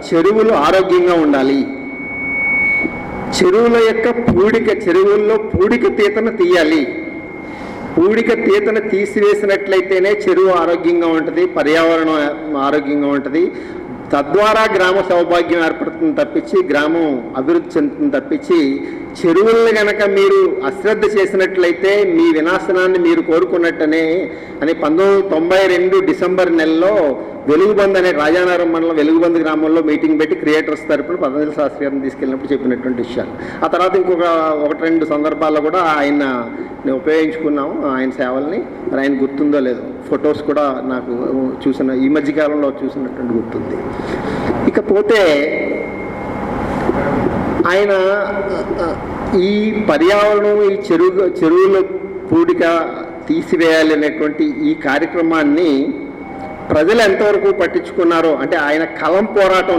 F: చెరువులు ఆరోగ్యంగా ఉండాలి. చెరువుల్లో పూడిక తీతను తీయాలి. పూడిక తీతను తీసివేసినట్లయితేనే చెరువు ఆరోగ్యంగా ఉంటుంది, పర్యావరణం ఆరోగ్యంగా ఉంటుంది. తద్వారా గ్రామ సౌభాగ్యం ఏర్పడుతుంది తప్పించి గ్రామం అభివృద్ధి చెందుతుంది తప్పించి చెరువులను కనుక మీరు అశ్రద్ధ చేసినట్లయితే మీ వినాశనాన్ని మీరు కోరుకున్నట్టనే అని 1992 డిసెంబర్ నెలలో వెలుగుబంద్ అనే రాజానగరం మండలం వెలుగుబంద్ గ్రామంలో మీటింగ్ పెట్టి క్రియేటర్స్ తరపున పతంజలి శాస్త్రి గారిని తీసుకెళ్ళినప్పుడు చెప్పినటువంటి విషయాలు. ఆ తర్వాత ఇంకొక 1-2 సందర్భాల్లో కూడా ఆయన ఉపయోగించుకున్నాము ఆయన సేవల్ని. ఆయన గుర్తుందో లేదో ఫొటోస్ కూడా నాకు చూసిన ఈ మధ్యకాలంలో చూసినటువంటి గుర్తుంది. ఇకపోతే ఆయన ఈ పర్యావరణం ఈ చెరువుల పూడిక తీసివేయాలి అనేటువంటి ఈ కార్యక్రమాన్ని ప్రజలు ఎంతవరకు పట్టించుకున్నారో, అంటే ఆయన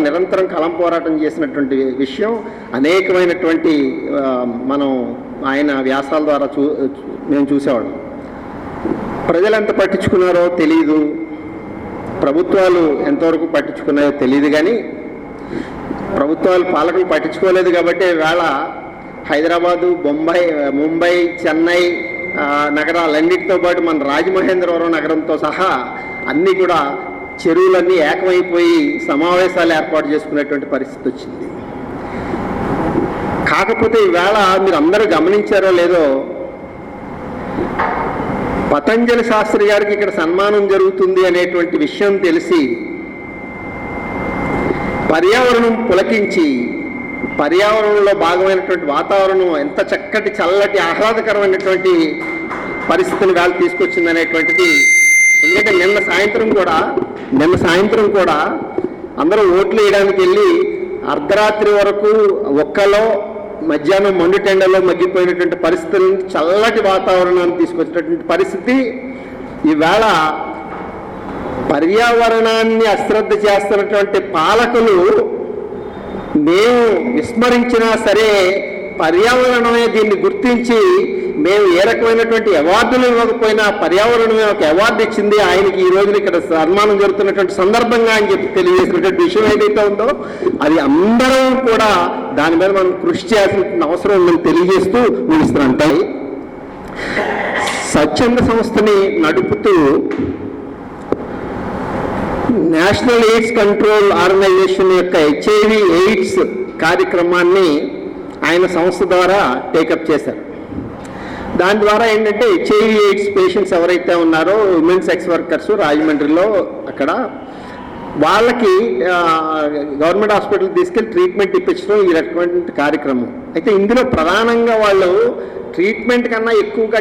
F: నిరంతరం కలం పోరాటం చేసినటువంటి విషయం అనేకమైనటువంటి మనం ఆయన వ్యాసాల ద్వారా మేము చూసేవాళ్ళం. ప్రజలు ఎంత పట్టించుకున్నారో తెలియదు, ప్రభుత్వాలు ఎంతవరకు పట్టించుకున్నాయో తెలియదు. కానీ ప్రభుత్వాలు పాలకులు పట్టించుకోలేదు కాబట్టి వేళ హైదరాబాదు, ముంబై, చెన్నై నగరాలన్నిటితో పాటు మన రాజమహేంద్రవరం నగరంతో సహా అన్నీ కూడా చెరువులన్నీ ఏకమైపోయి సమావేశాలు ఏర్పాటు చేసుకునేటువంటి పరిస్థితి వచ్చింది. కాకపోతే ఈవేళ మీరు అందరూ గమనించారో లేదో, పతంజలి శాస్త్రి గారికి ఇక్కడ సన్మానం జరుగుతుంది అనేటువంటి విషయం తెలిసి పర్యావరణం పులకించి, పర్యావరణంలో భాగమైనటువంటి వాతావరణం ఎంత చక్కటి చల్లటి ఆహ్లాదకరమైనటువంటి పరిస్థితిని వేళ తీసుకొచ్చింది అనేటువంటిది. ఎందుకంటే నిన్న సాయంత్రం కూడా అందరూ ఓట్లు వేయడానికి వెళ్ళి అర్ధరాత్రి వరకు ఒక్కలో మధ్యాహ్నం మండుటెండలో మగ్గిపోయినటువంటి పరిస్థితులను చల్లటి వాతావరణాన్ని తీసుకొచ్చినటువంటి పరిస్థితి. ఈవేళ పర్యావరణాన్ని అశ్రద్ధ చేస్తున్నటువంటి పాలకులు మేము విస్మరించినా సరే పర్యావరణమే దీన్ని గుర్తించి మేము ఏ రకమైనటువంటి అవార్డులు ఇవ్వకపోయినా పర్యావరణమే ఒక అవార్డు ఇచ్చింది ఆయనకి ఈ రోజున ఇక్కడ సన్మానం జరుగుతున్నటువంటి సందర్భంగా అని చెప్పి తెలియజేసినటువంటి విషయం ఏదైతే ఉందో అది అందరం కూడా దాని మీద మనం కృషి చేయాల్సిన అవసరం ఉందని తెలియజేస్తూ ముగిస్తున్నాం. స్వచ్ఛంద సంస్థని నడుపుతూ నేషనల్ ఎయిడ్స్ కంట్రోల్ ఆర్గనైజేషన్ యొక్క HIV/AIDS కార్యక్రమాన్ని ఆయన సంస్థ ద్వారా టేకప్ చేశారు. దాని ద్వారా ఏంటంటే HIV/AIDS పేషెంట్స్ ఎవరైతే ఉన్నారో ఉమెన్ సెక్స్ వర్కర్స్ రాజమండ్రిలో అక్కడ వాళ్ళకి గవర్నమెంట్ హాస్పిటల్ తీసుకెళ్ళి ట్రీట్మెంట్ ఇప్పించడం ఈ రకమైన కార్యక్రమం. అయితే ఇందులో ప్రధానంగా వాళ్ళు ట్రీట్మెంట్ కన్నా ఎక్కువగా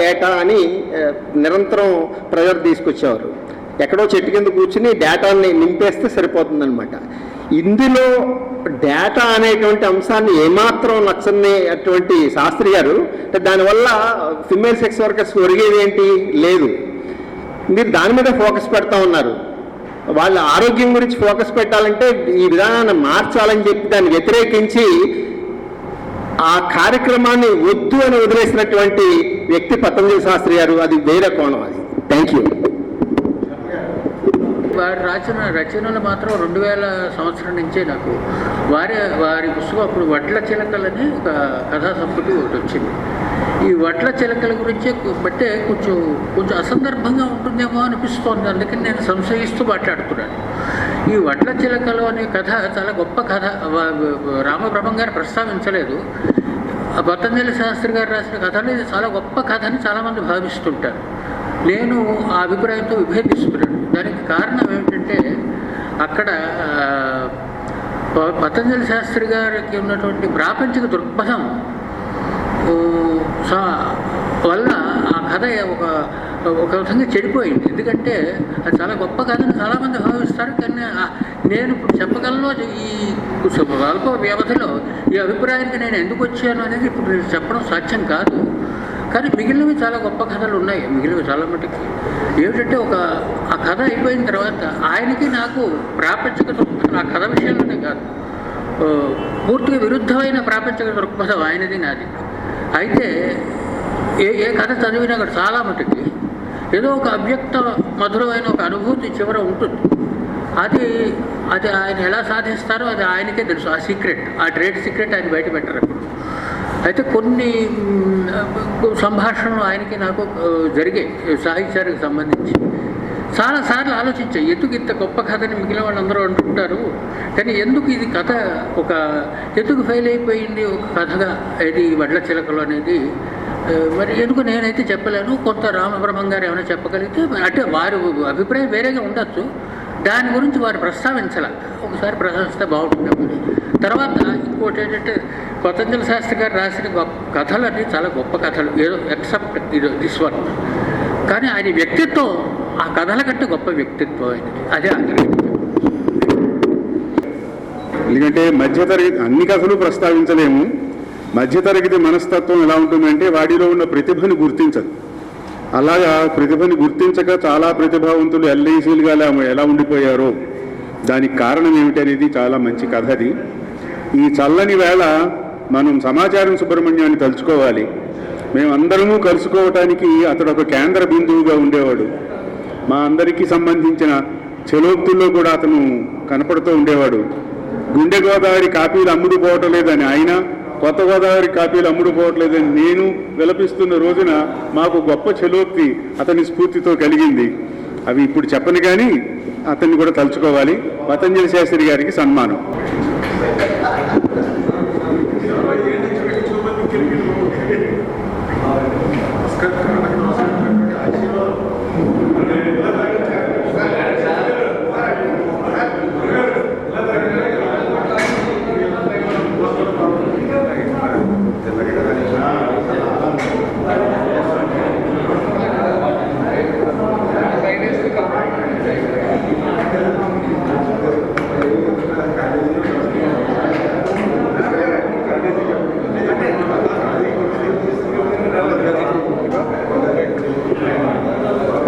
F: డేటా అని నిరంతరం ప్రెజర్ తీసుకొచ్చేవారు. ఎక్కడో చెట్టు కింద కూర్చుని డేటాని నింపేస్తే సరిపోతుందన్నమాట. ఇందులో డేటా అనేటువంటి అంశాన్ని ఏమాత్రం నచ్చని అటువంటి శాస్త్రి గారు అంటే దానివల్ల ఫిమేల్ సెక్స్ వర్కర్స్ ఒరిగేది ఏంటి లేదు, మీరు దాని మీద ఫోకస్ పెడతా ఉన్నారు. వాళ్ళ ఆరోగ్యం గురించి ఫోకస్ పెట్టాలంటే ఈ విధానాన్ని మార్చాలని చెప్పి దాన్ని వ్యతిరేకించి ఆ కార్యక్రమాన్ని వద్దు అని వదిలేసినటువంటి వ్యక్తి పతంజలి శాస్త్రి గారు. అది వేరే కోణం. అది థ్యాంక్ యూ.
D: వారు రాసిన రచనలు మాత్రం 2000 సంవత్సరం నుంచే నాకు వారి పుస్తకం అప్పుడు వడ్ల చిలకలని ఒక కథా సంపుటి ఒకటి వచ్చింది. ఈ వడ్ల చిలకల గురించే బట్టే కొంచెం అసందర్భంగా ఉంటుందేమో అనిపిస్తోంది. అందుకని నేను సంశయిస్తూ మాట్లాడుతున్నాను. ఈ వడ్ల చిలకలు అనే కథ చాలా గొప్ప కథ. రామబ్రహ్మం గారు ప్రస్తావించలేదు. పతంజలి శాస్త్రి గారు రాసిన కథలు ఇది చాలా గొప్ప కథ అని చాలామంది భావిస్తుంటారు. నేను ఆ అభిప్రాయంతో విభేదిస్తున్నాను. దానికి కారణం ఏమిటంటే అక్కడ పతంజలి శాస్త్రి గారికి ఉన్నటువంటి ప్రాపంచిక దృక్పథం వల్ల ఆ కథ ఒక విధంగా చెడిపోయింది. ఎందుకంటే అది చాలా గొప్ప కథని చాలామంది భావిస్తారు. కానీ నేను ఇప్పుడు చెప్పగలను ఈ అల్ప వ్యవధిలో ఈ అభిప్రాయానికి నేను ఎందుకు వచ్చాను అనేది ఇప్పుడు నేను చెప్పడం సాధ్యం కాదు. కానీ మిగిలినవి చాలా గొప్ప కథలు ఉన్నాయి. మిగిలినవి చాలా మటుకి ఏమిటంటే ఆ కథ అయిపోయిన తర్వాత ఆయనకి నాకు ప్రాపంచిక దృక్పథం ఆ కథ విషయంలోనే కాదు, పూర్తిగా విరుద్ధమైన ప్రాపంచిక దృక్పథం ఆయనది నాది. అయితే ఏ కథ చదివినా కూడా చాలా మటుకి ఏదో ఒక అవ్యక్త మధురమైన ఒక అనుభూతి చివర ఉంటుంది. అది ఆయన ఎలా సాధిస్తారో అది ఆయనకే తెలుసు. ఆ సీక్రెట్, ఆ ట్రేడ్ సీక్రెట్ ఆయన బయట పెట్టారు అప్పుడు. అయితే కొన్ని సంభాషణలు ఆయనకి నాకు జరిగాయి సాహిత్యానికి సంబంధించి. చాలాసార్లు ఆలోచించాయి, ఎందుకు ఇంత గొప్ప కథని మిగిలిన వాళ్ళందరూ అంటుంటారు, కానీ ఎందుకు ఇది కథ ఎందుకు ఫెయిల్ అయిపోయింది ఒక కథగా ఇది వడ్ల చిలకలు అనేది. మరి ఎందుకు నేనైతే చెప్పలేను. కొంత రామబ్రహ్మం గారు ఏమైనా చెప్పగలిగితే అంటే వారి అభిప్రాయం వేరేగా ఉండొచ్చు. దాని గురించి వారు ప్రస్తావించాల, ఒకసారి ప్రశంసిస్తే బాగుంటుంది. తర్వాత ఇంకోటి ఏంటంటే పతంజలి శాస్త్రి గారు రాసిన కథలు అన్నీ చాలా గొప్ప కథలు, ఏదో ఎక్సెప్ట్ దిస్ వన్. కానీ ఆయన వ్యక్తిత్వం ఆ కథల కంటే గొప్ప వ్యక్తిత్వం ఆయనకి. అదే అందరికీ.
A: ఎందుకంటే మధ్యతరగతి అన్ని కథలు ప్రస్తావించలేము. మధ్యతరగతి మనస్తత్వం ఎలా ఉంటుందంటే వాడిలో ఉన్న ప్రతిభను గుర్తించదు. అలాగా ప్రతిభని గుర్తించక చాలా ప్రతిభావంతులు ఎల్ఐసీలుగా ఎలా ఉండిపోయారో దానికి కారణం ఏమిటనేది చాలా మంచి కథ అది. ఈ చల్లని వేళ మనం సమాచారం సుబ్రహ్మణ్యాన్ని తలుచుకోవాలి. మేమందరము కలుసుకోవటానికి అతడు ఒక కేంద్ర బిందువుగా ఉండేవాడు. మా అందరికీ సంబంధించిన చెలోక్తుల్లో కూడా అతను కనపడుతూ ఉండేవాడు. గుండె గోదావరి కాపీలు అమ్ముడుపోవటం లేదని ఆయన, కొత్త గోదావరి కాపీలు అమ్ముడుపోవట్లేదని నేను విలపిస్తున్న రోజున మాకు గొప్ప చెలోక్తి అతని స్ఫూర్తితో కలిగింది. అవి ఇప్పుడు చెప్పను కానీ అతన్ని కూడా తలుచుకోవాలి. పతంజలి శాస్త్రి గారికి సన్మానం.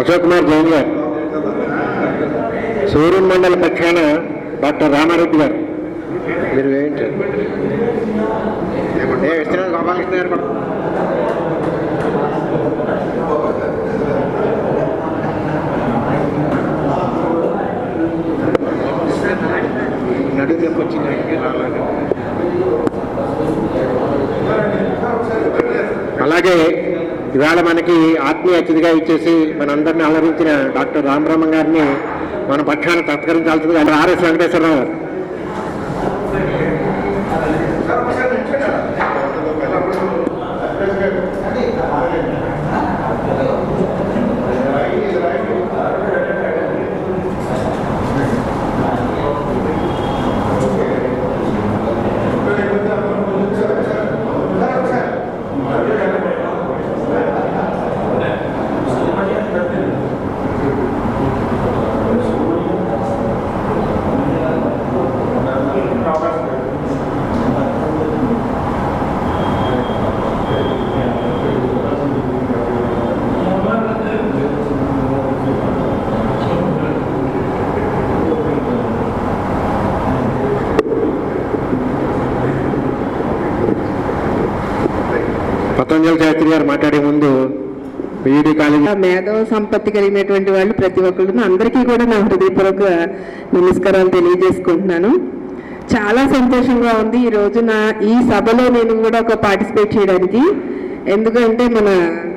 C: అశోక్ కుమార్ జైన్ గారు, సూర్యం మండల పక్షాన డాక్టర్ రామారెడ్డి గారు. మీరు ఏంటి గోపాలకృష్ణ గారు కూడా నడు తెప్పొచ్చింది. అలాగే ఇవాళ మనకి ఆత్మీయ అతిథిగా ఇచ్చేసి మనందరినీ అలరించిన డాక్టర్ రామబ్రహ్మ గారిని మన పక్షాన తత్కరించాల్సింది ఆర్ఎస్ వెంకటేశ్వరరావు గారు. పతంజలి శాస్త్రి గారు మాట్లాడే ముందు బీఈడీ కాలేజీ
G: మేధో సంపత్తి కలిగినటువంటి వాళ్ళు ప్రతి ఒక్కరు అందరికీ కూడా నా హృదయపూర్వక నమస్కారాలు తెలియజేసుకుంటున్నాను. చాలా సంతోషంగా ఉంది ఈ రోజున ఈ సభలో నేను కూడా ఒక పార్టిసిపేట్ చేయడానికి. ఎందుకంటే మన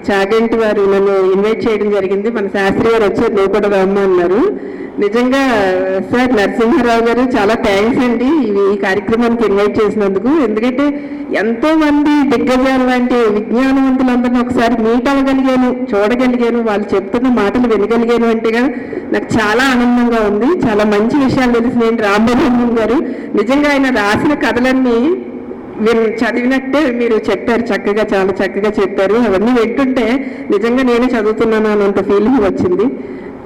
G: చాగంటి వారు నన్ను ఇన్వైట్ చేయడం జరిగింది. మన శాస్త్రి గారు వచ్చారు, నువ్వు కూడా రమ్మ అన్నారు. నిజంగా సార్ నరసింహారావు గారు చాలా థ్యాంక్స్ అండి ఈ కార్యక్రమానికి ఇన్వైట్ చేసినందుకు. ఎందుకంటే ఎంతో మంది దిగ్గజాలు లాంటి విజ్ఞానవంతులందరినీ ఒకసారి మీట్ అవ్వగలిగాను, చూడగలిగాను, వాళ్ళు చెప్తున్న మాటలు వినగలిగాను అంటేగా నాకు చాలా ఆనందంగా ఉంది. చాలా మంచి విషయాలు తెలిసినాయండి. రామబ్రహ్మం గారు నిజంగా ఆయన రాసిన కథలన్నీ చదివినట్టే మీరు చెప్పారు, చక్కగా చాలా చక్కగా చెప్పారు. అవన్నీ వింటుంటే నిజంగా నేనే చదువుతున్నాను అన్నంత ఫీలింగ్ వచ్చింది.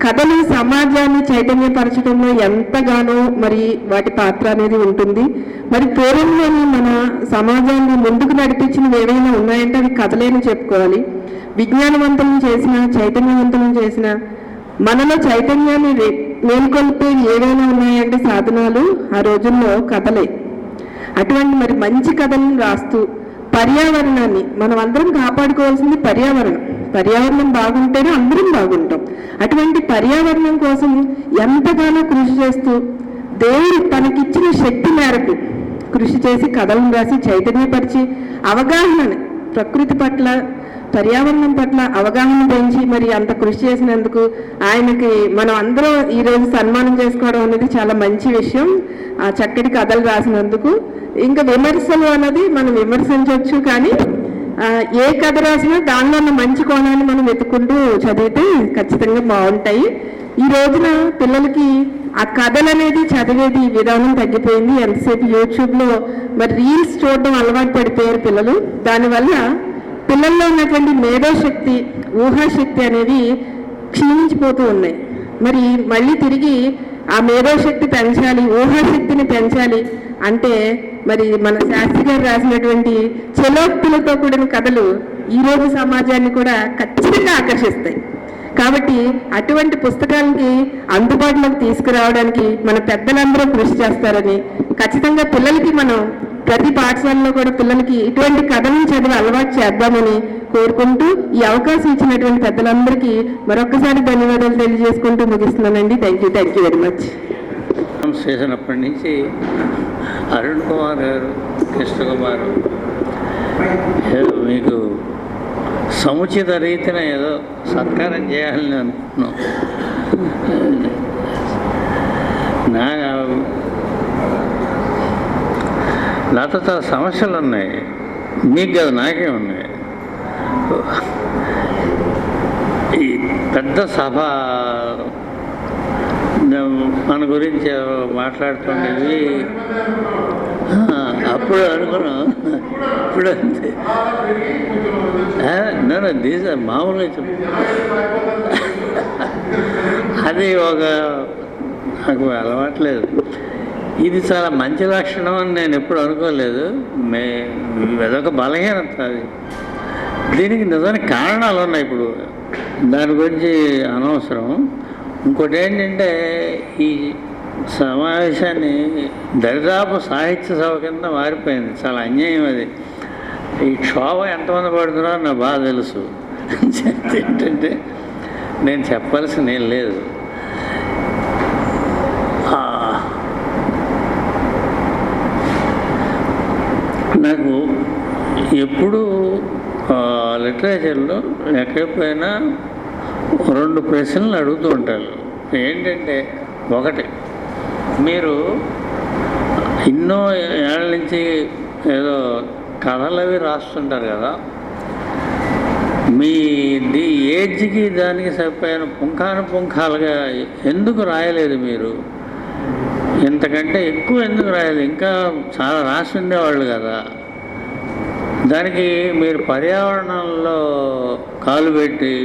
G: కథలు సమాజాన్ని చైతన్యపరచడంలో ఎంతగానో మరి వాటి పాత్ర అనేది ఉంటుంది. మరి పూర్వంలోని మన సమాజాన్ని ముందుకు నడిపించినవి ఏవైనా ఉన్నాయంటే అవి కథలేని చెప్పుకోవాలి. విజ్ఞానవంతులను చేసిన, చైతన్యవంతులను చేసిన, మనలో చైతన్యాన్ని మేల్కొల్పే ఏవైనా ఉన్నాయంటే సాధనాలు ఆ రోజుల్లో కథలే. అటువంటి మరి మంచి కథలను రాస్తూ పర్యావరణాన్ని మనం అందరం కాపాడుకోవాల్సింది పర్యావరణం బాగుంటేనే అందరం బాగుంటాం. అటువంటి పర్యావరణం కోసం ఎంతగానో కృషి చేస్తూ దేవుడు తనకిచ్చిన శక్తి మేరకు కృషి చేసి కథలను రాసి చైతన్యపరిచి అవగాహనని ప్రకృతి పట్ల పర్యావరణం పట్ల అవగాహన పెంచి మరి అంత కృషి చేసినందుకు ఆయనకి మనం అందరం ఈరోజు సన్మానం చేసుకోవడం అనేది చాలా మంచి విషయం. ఆ చక్కటి కథలు రాసినందుకు. ఇంకా విమర్శలు అన్నది మనం విమర్శించవచ్చు, కానీ ఏ కథ రాసినా దానిలో ఉన్న మంచి కోణాన్ని మనం వెతుక్కుంటూ చదివితే ఖచ్చితంగా బాగుంటాయి. ఈ రోజున పిల్లలకి ఆ కథలు అనేది చదివేది విధానం తగ్గిపోయింది. ఎంతసేపు యూట్యూబ్లో మరి రీల్స్ చూడడం అలవాటు పడిపోయారు పిల్లలు. దానివల్ల పిల్లల్లో ఉన్నటువంటి మేధోశక్తి, ఊహాశక్తి అనేవి క్షీణించిపోతూ ఉన్నాయి. మరి మళ్ళీ తిరిగి ఆ మేధోశక్తి పెంచాలి, ఊహాశక్తిని పెంచాలి అంటే మరి మన శాస్త్రి గారు రాసినటువంటి చెలోక్తులతో కూడిన కథలు ఈరోజు సమాజాన్ని కూడా ఖచ్చితంగా ఆకర్షిస్తాయి. కాబట్టి అటువంటి పుస్తకాలకి అందుబాటులోకి తీసుకురావడానికి మన పెద్దలందరూ కృషి చేస్తారని, ఖచ్చితంగా పిల్లలకి మనం ప్రతి పాఠశాలలో కూడా పిల్లలకి ఇటువంటి కథలను చదివి అలవాటు చేద్దామని కోరుకుంటూ ఈ అవకాశం ఇచ్చినటువంటి పెద్దలందరికీ మరొకసారి ధన్యవాదాలు తెలియజేసుకుంటూ ముగిస్తున్నానండి. Thank you very much.
D: చేసినప్పటి నుంచి అరుణ్ కుమార్ గారు, కృష్ణకుమార్ ఏదో మీకు సముచిత రీతిన ఏదో సత్కారం చేయాలని అనుకుంటున్నాం. నాతో చాలా సమస్యలు ఉన్నాయి, మీకు కదా నాకే ఉన్నాయి. ఈ పెద్ద సభ మన గురించి మాట్లాడుతుండేవి అప్పుడు అనుకున్నాం, ఇప్పుడు అంతే. దీస్ మామూలుగా చెప్పు, అది ఒక నాకు అలవాట్లేదు. ఇది చాలా మంచి లక్షణం అని నేను ఎప్పుడు అనుకోలేదు. అదొక బలహీనత. అది దీనికి నిజానికి కారణాలు ఉన్నాయి. ఇప్పుడు దాని గురించి అనవసరం. ఇంకోటి ఏంటంటే ఈ సమావేశాన్ని దరిదాపు సాహిత్య సభ కింద మారిపోయింది. చాలా అన్యాయం అది. ఈ క్షోభ ఎంతమంది పడుతున్నారో నాకు బాగా తెలుసు. ఏంటంటే నేను చెప్పాల్సింది ఏం లేదు. నాకు ఎప్పుడు లిటరేచర్లో ఎక్కడికి పోయినా 2 ప్రశ్నలు అడుగుతూ ఉంటారు. ఏంటంటే, ఒకటి, మీరు ఎన్నో ఏళ్ళ నుంచి ఏదో కథలు అవి రాస్తుంటారు కదా, మీ ఏజ్కి దానికి సరిపోయిన పుంఖాలుగా ఎందుకు రాయలేదు? మీరు ఇంతకంటే ఎక్కువ ఎందుకు రాయలేదు? ఇంకా చాలా రాసి ఉండేవాళ్ళు కదా. దానికి మీరు పర్యావరణంలో కాలు పెట్టి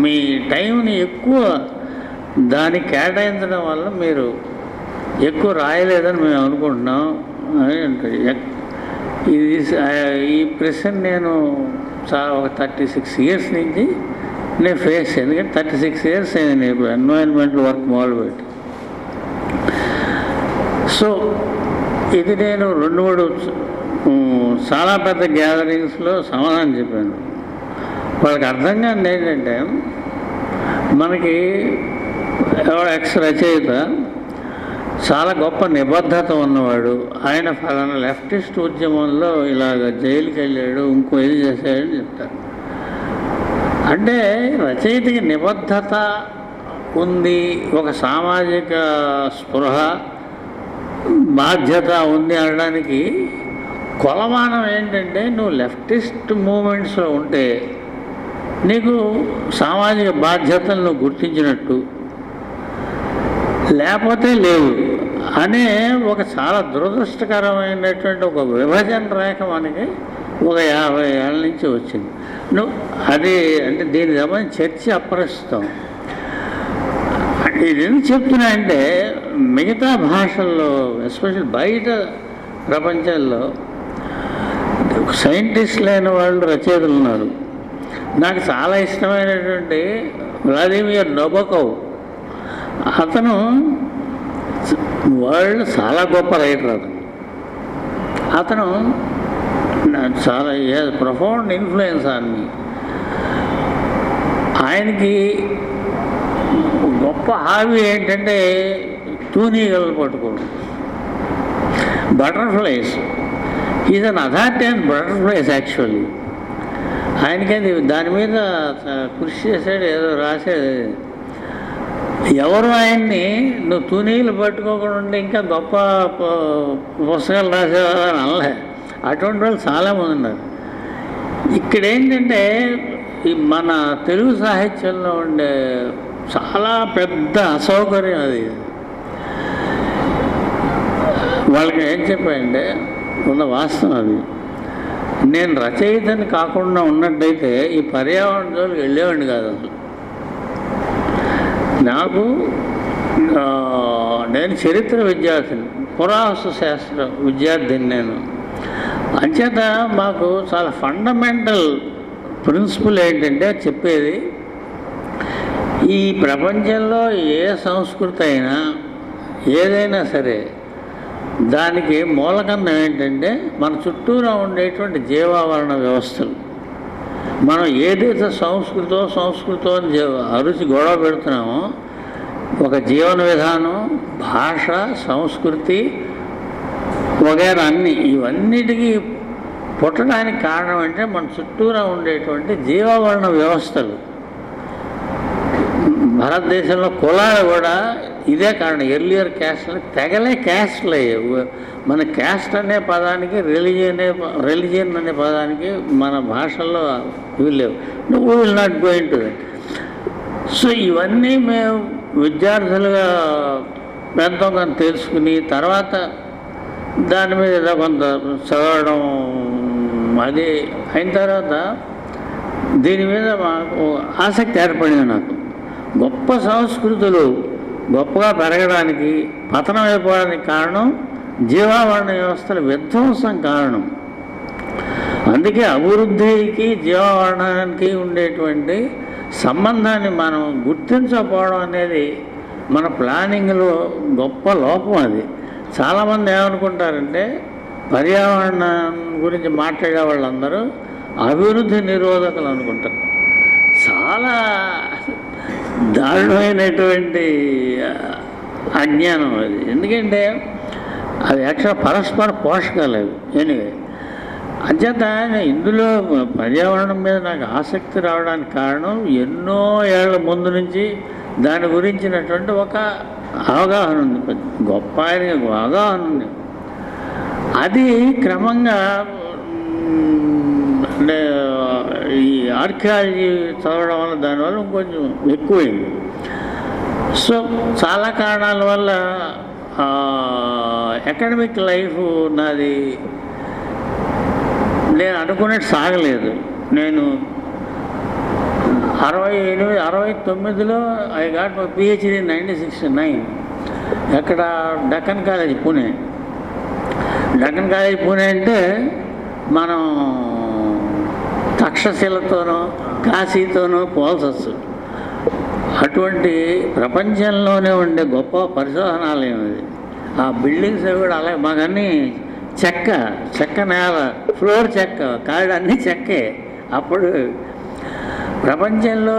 D: మీ టైంని ఎక్కువ దానికి కేటాయించడం వల్ల మీరు ఎక్కువ రాయలేదని మేము అనుకుంటున్నాం అని అంటారు. ఈ ప్రశ్న నేను చాలా ఒక 36 years నుంచి నేను ఫేస్ చేయాలి. ఎందుకంటే 36 years అయింది నేను ఇప్పుడు ఎన్వైరన్మెంటల్ వర్క్ మొదలుపెట్టి. సో ఇది నేను 2-3 చాలా పెద్ద గ్యాదరింగ్స్లో సమాధానం చెప్పాను. వాళ్ళకి అర్థం కాదు ఏంటంటే, మనకి ఎవడ ఎక్స్ రచయిత చాలా గొప్ప నిబద్ధత ఉన్నవాడు, ఆయన ఫలానా లెఫ్టిస్ట్ ఉద్యమంలో ఇలాగ జైలుకి వెళ్ళాడు, ఇంకో ఇది చేశాడని చెప్తారు. అంటే రచయితకి నిబద్ధత ఉంది, ఒక సామాజిక స్పృహ, బాధ్యత ఉంది అనడానికి కొలమానం ఏంటంటే, నువ్వు లెఫ్టిస్ట్ మూమెంట్స్లో ఉంటే నీకు సామాజిక బాధ్యతలు నువ్వు గుర్తించినట్టు, లేకపోతే లేవు అనే ఒక చాలా దురదృష్టకరమైనటువంటి ఒక విభజన రేఖ మనకి ఒక 50 ఏళ్ళ నుంచి వచ్చింది. నువ్వు అది అంటే దీని సంబంధించి చర్చ అప్రస్తుతం. ఇది ఎందుకు చెప్తున్నా అంటే, మిగతా భాషల్లో ఎస్పెషల్ బయట ప్రపంచాల్లో సైంటిస్టులు అయిన వాళ్ళు రచయితలు ఉన్నారు. నాకు చాలా ఇష్టమైనటువంటి వ్లాదిమిర్ నబోకోవ్, అతను వరల్డ్ చాలా గొప్ప రైటర్. అతను చాలా ప్రొఫౌండ్ ఇన్ఫ్లుయెన్స్ ఆన్ మీ. ఆయనకి గొప్ప హాబీ ఏంటంటే తూనీగలు పట్టుకోవడం, butterflies. Is an authority and butterflies actually. ఆయనకది దాని మీద కృషి చేశాడు, ఏదో రాశాడు. ఎవరు ఆయన్ని నువ్వు తూనీలు పట్టుకోకుండా ఉంటే ఇంకా గొప్ప పుస్తకాలు రాసేవాళ్ళని అనలే. అటువంటి వాళ్ళు చాలామంది ఉన్నారు. ఇక్కడ ఏంటంటే, ఈ మన తెలుగు సాహిత్యంలో ఉండే చాలా పెద్ద అసౌకర్యం అది. వాళ్ళకి ఏం చెప్పాయంటే, ఉన్న వాస్తవం అది. నేను రచయితని కాకుండా ఉన్నట్టయితే ఈ పర్యావరణ జోలికి వెళ్ళేవాడిని కాదు అసలు. నేను చరిత్ర విద్యార్థిని, పురావస్తు శాస్త్ర విద్యార్థిని నేను. అంచేత మాకు చాలా ఫండమెంటల్ ప్రిన్సిపల్ ఏంటంటే చెప్పేది, ఈ ప్రపంచంలో ఏ సంస్కృతి అయినా ఏదైనా సరే దానికి మూలకందం ఏంటంటే మన చుట్టూరా ఉండేటువంటి జీవావరణ వ్యవస్థలు. మనం ఏదైతే సంస్కృతో అని అరుచి గొడవ పెడుతున్నామో, ఒక జీవన విధానం, భాష, సంస్కృతి వగైరా అన్నీ, ఇవన్నిటికీ పుట్టడానికి కారణం అంటే మన చుట్టూరా ఉండేటువంటి జీవావరణ వ్యవస్థలు. భారతదేశంలో కులాలు కూడా ఇదే కారణం. ఎర్లియర్ క్యాస్ట్లు తెగలే క్యాస్ట్లు అయ్యాయి. మన క్యాస్ట్ అనే పదానికి రిలీజియన్ అనే పదానికి మన భాషల్లో ఇవి లేవు. నువ్వు will not going to that. So ఇవన్నీ మేము విద్యార్థులుగా ఎంతో కొంత తెలుసుకుని తర్వాత దాని మీద ఏదో కొంత చదవడం అది అయిన తర్వాత దీని మీద మాకు ఆసక్తి ఏర్పడింది. నాకు గొప్ప సంస్కృతులు గొప్పగా పెరగడానికి, పతనం అయిపోవడానికి కారణం జీవావరణ వ్యవస్థల విధ్వంసం కారణం. అందుకే అభివృద్ధికి జీవావరణానికి ఉండేటువంటి సంబంధాన్ని మనం గుర్తించకపోవడం అనేది మన ప్లానింగ్లో గొప్ప లోపం. అది చాలామంది ఏమనుకుంటారంటే పర్యావరణం గురించి మాట్లాడే వాళ్ళందరూ అభివృద్ధి నిరోధకులు అనుకుంటారు. చాలా దారుణమైనటువంటి అజ్ఞానం అది. ఎందుకంటే అవి యాక్చువల్ పరస్పర పోషకాలు అవి. ఎనివే, అంచేత ఇందులో పర్యావరణం మీద నాకు ఆసక్తి రావడానికి కారణం ఎన్నో ఏళ్ల ముందు నుంచి దాని గురించినటువంటి ఒక అవగాహన ఉంది, గొప్ప అవగాహన ఉంది. అది క్రమంగా అంటే ఈ ఆర్కియాలజీ చదవడం వల్ల దానివల్ల ఇంకొంచెం ఎక్కువైంది. సో చాలా కారణాల వల్ల అకాడమిక్ లైఫ్ నాది నేను అనుకున్నట్టు సాగలేదు. నేను 69లో I got my PhD in 1969. ఎక్కడ డక్కన్ కాలేజ్ పూణే. డక్కన్ కాలేజ్ పూణే అంటే మనం తక్షశిలతోనో కాశీతోనో పోల్సొచ్చు. అటువంటి ప్రపంచంలోనే ఉండే గొప్ప పరిశోధనాలయం అది. ఆ బిల్డింగ్స్ అవి కూడా అలాగే మాకన్నీ చెక్క నేల, ఫ్లోర్ చెక్క, కాదు అన్నీ చెక్కే. అప్పుడు ప్రపంచంలో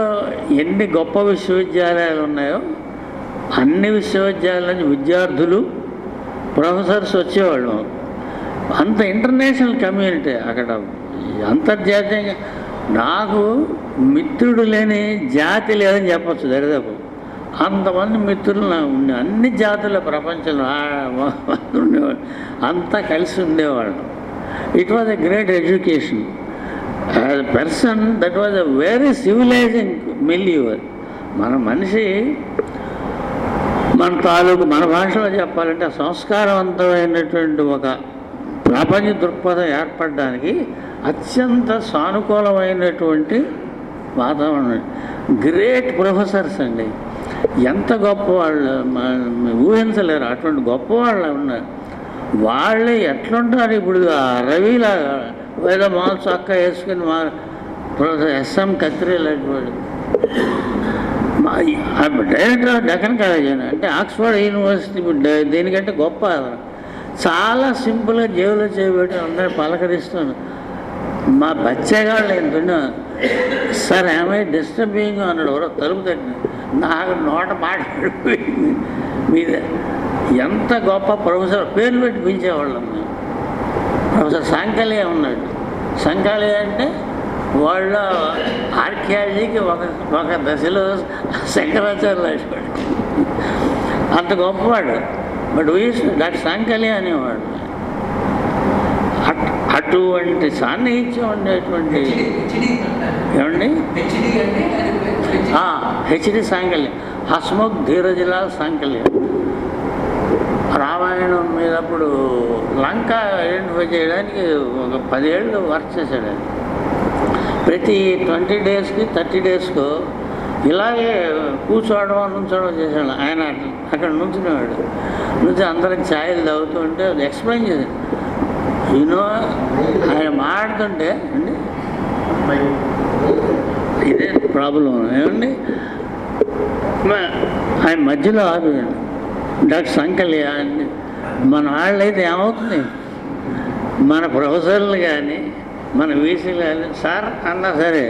D: ఎన్ని గొప్ప విశ్వవిద్యాలయాలు ఉన్నాయో అన్ని విశ్వవిద్యాలయాల నుంచి విద్యార్థులు, ప్రొఫెసర్స్ వచ్చేవాళ్ళు. అంత ఇంటర్నేషనల్ కమ్యూనిటీ అక్కడ, అంతర్జాతీయంగా. నాకు మిత్రుడు లేని జాతి లేదని చెప్పచ్చు దరిదాపు. అంతమంది మిత్రులు నాకు ఉండే, అన్ని జాతుల ప్రపంచంలో ఉండేవాళ్ళు, అంతా కలిసి ఉండేవాళ్ళు. It was a great education. As a person that was a very civilizing milieu. మన మనిషి మన తాలూకు, మన భాషలో చెప్పాలంటే సంస్కారవంతమైనటువంటి ఒక ప్రపంచ దృక్పథం ఏర్పడడానికి అత్యంత సానుకూలమైనటువంటి వాతావరణం. గ్రేట్ ప్రొఫెసర్స్ అండి, ఎంత గొప్ప వాళ్ళు ఊహించలేరు. అటువంటి గొప్ప వాళ్ళు ఉన్నారు. వాళ్ళు ఎట్లుంటారు ఇప్పుడు? ఆ రవిలాగా ఏదో మాల్ చొక్కా వేసుకుని మా ప్రొఫెసర్ SM కత్రి లాంటి వాడు డైరెక్టర్ ఆఫ్ డక్కన్ కాలేజ్ అంటే ఆక్స్ఫర్డ్ యూనివర్సిటీ. దీనికంటే గొప్ప చాలా సింపుల్గా జేబులో చేయబెట్టి అందరూ పలకరిస్తాను. మా బచ్చగాళ్ళు ఏంటన్నా, సార్ ఏమై డిస్టర్బింగ్ అన్నాడు. ఎవరో తలుపు తట్టిన, నాకు నోట మాట్లాడిపోయింది మీద. ఎంత గొప్ప ప్రొఫెసర్, పేర్లు పెట్టి పిలిచేవాళ్ళం మేము. ప్రొఫెసర్ సంకలియా ఉన్నాడు. సంకలియా అంటే వాళ్ళ ఆర్కియాలజీకి ఒక దశలో శంకరాచార్య వాడు, అంత గొప్పవాడు. బట్ డాక్టర్ సంకలియా అనేవాడు. అటువంటి సాన్నిహిత్యం ఉండేటువంటి ఏమండి హెచ్డి సాంకల్యం, హస్ముఖ్ ధీరజ్లాల్ సాంకల్యం. రామాయణం మీద అప్పుడు లంక ఐడెంటిఫై చేయడానికి ఒక 10 ఏళ్ళు వర్క్ చేశాడు. ఆయన ప్రతి 20 డేస్కి 30 డేస్కు ఇలాగే కూర్చోవడం నుంచోవడం చేశాడు. ఆయన అక్కడ నుంచునేవాడు. నుంచి అందరికి ఛాయలు తాగుతూ ఉంటే అది ఎక్స్ప్లెయిన్ చేశాడు. ఆయన మాట్లాడుతుంటే అండి ప్రాబ్లం ఏమండి. ఆయన మధ్యలో ఆపేయండి. డాక్టర్ సంకల్య మన వాళ్ళైతే ఏమవుతుంది, మన ప్రొఫెసర్లు కానీ మన వీసీలు కానీ సార్ అన్నా సరే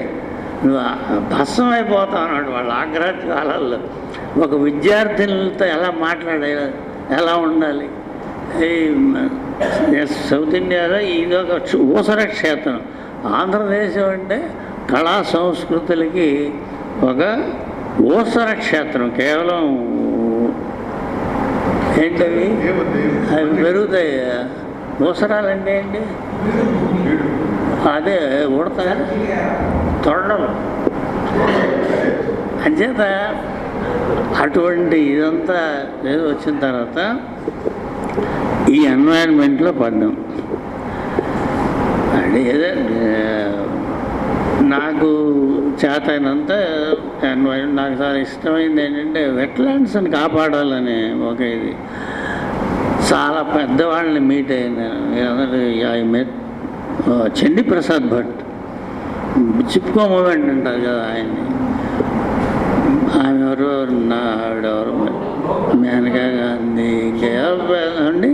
D: నువ్వు భస్మం అయిపోతావు అన్నాడు. వాళ్ళ ఆగ్రహ కాలాల్లో ఒక విద్యార్థులతో ఎలా మాట్లాడాలి, ఎలా ఉండాలి. ఈ సౌత్ ఇండియాలో ఇదొక ఊసర క్షేత్రం. ఆంధ్రదేశం అంటే కళా సంస్కృతులకి ఒక ఊసర క్షేత్రం. కేవలం ఏంటవి అవి పెరుగుతాయి. ఊసరాలు అంటే ఏంటి? అదే ఉడతా తొడలు. అంచేత అటువంటి ఇదంతా ఏదో వచ్చిన తర్వాత ఈ ఎన్వైరన్మెంట్లో పడ్డాం. అంటే ఏదో నాకు చేతైనంత ఎన్వైరన్మెంట్ నాకు చాలా ఇష్టమైంది ఏంటంటే వెట్లాండ్స్ని కాపాడాలని ఒక ఇది. చాలా పెద్దవాళ్ళని మీట్ అయింది. I met Chandi Prasad Bhatt, Chipko movement అంటారు కదా ఆయన్ని. ఆమె ఎవరు, ఆవిడెవరు, మేనకా గాంధీ, ఇంకేమండి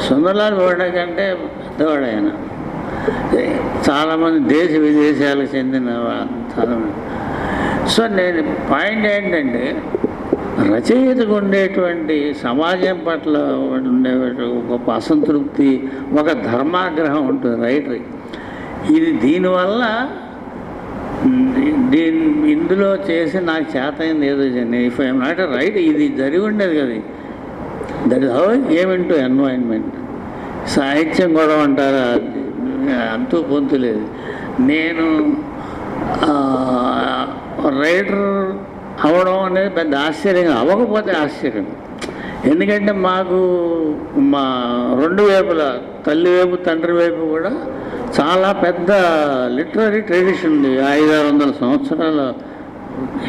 D: సుందర్లాల్ బోర్డా కంటే పెద్దవాడు ఆయన. చాలామంది దేశ విదేశాలకు చెందిన చాలామంది. సో నేను పాయింట్ ఏంటంటే రచయితకు ఉండేటువంటి సమాజం పట్ల ఉండే గొప్ప అసంతృప్తి, ఒక ధర్మాగ్రహం ఉంటుంది రైటర్. ఇది దీనివల్ల ఇందులో చేసి నాకు చేతైంది ఏదో చేయండి. ఇఫ్ ఐఎమ్ నాట్ రైట్, ఇది జరిగి ఉండేది కదా. That is how came in to environment. సాహిత్యం కూడా అంటారా, అంతూ పొంతు లేదు. నేను రైటర్ అవడం అనేది పెద్ద ఆశ్చర్యం, అవ్వకపోతే ఆశ్చర్యం. ఎందుకంటే మాకు మా రెండు వైపులా, తల్లి వైపు తండ్రి వైపు కూడా చాలా పెద్ద లిటరరీ ట్రెడిషన్ ఉంది. 500-600 సంవత్సరాల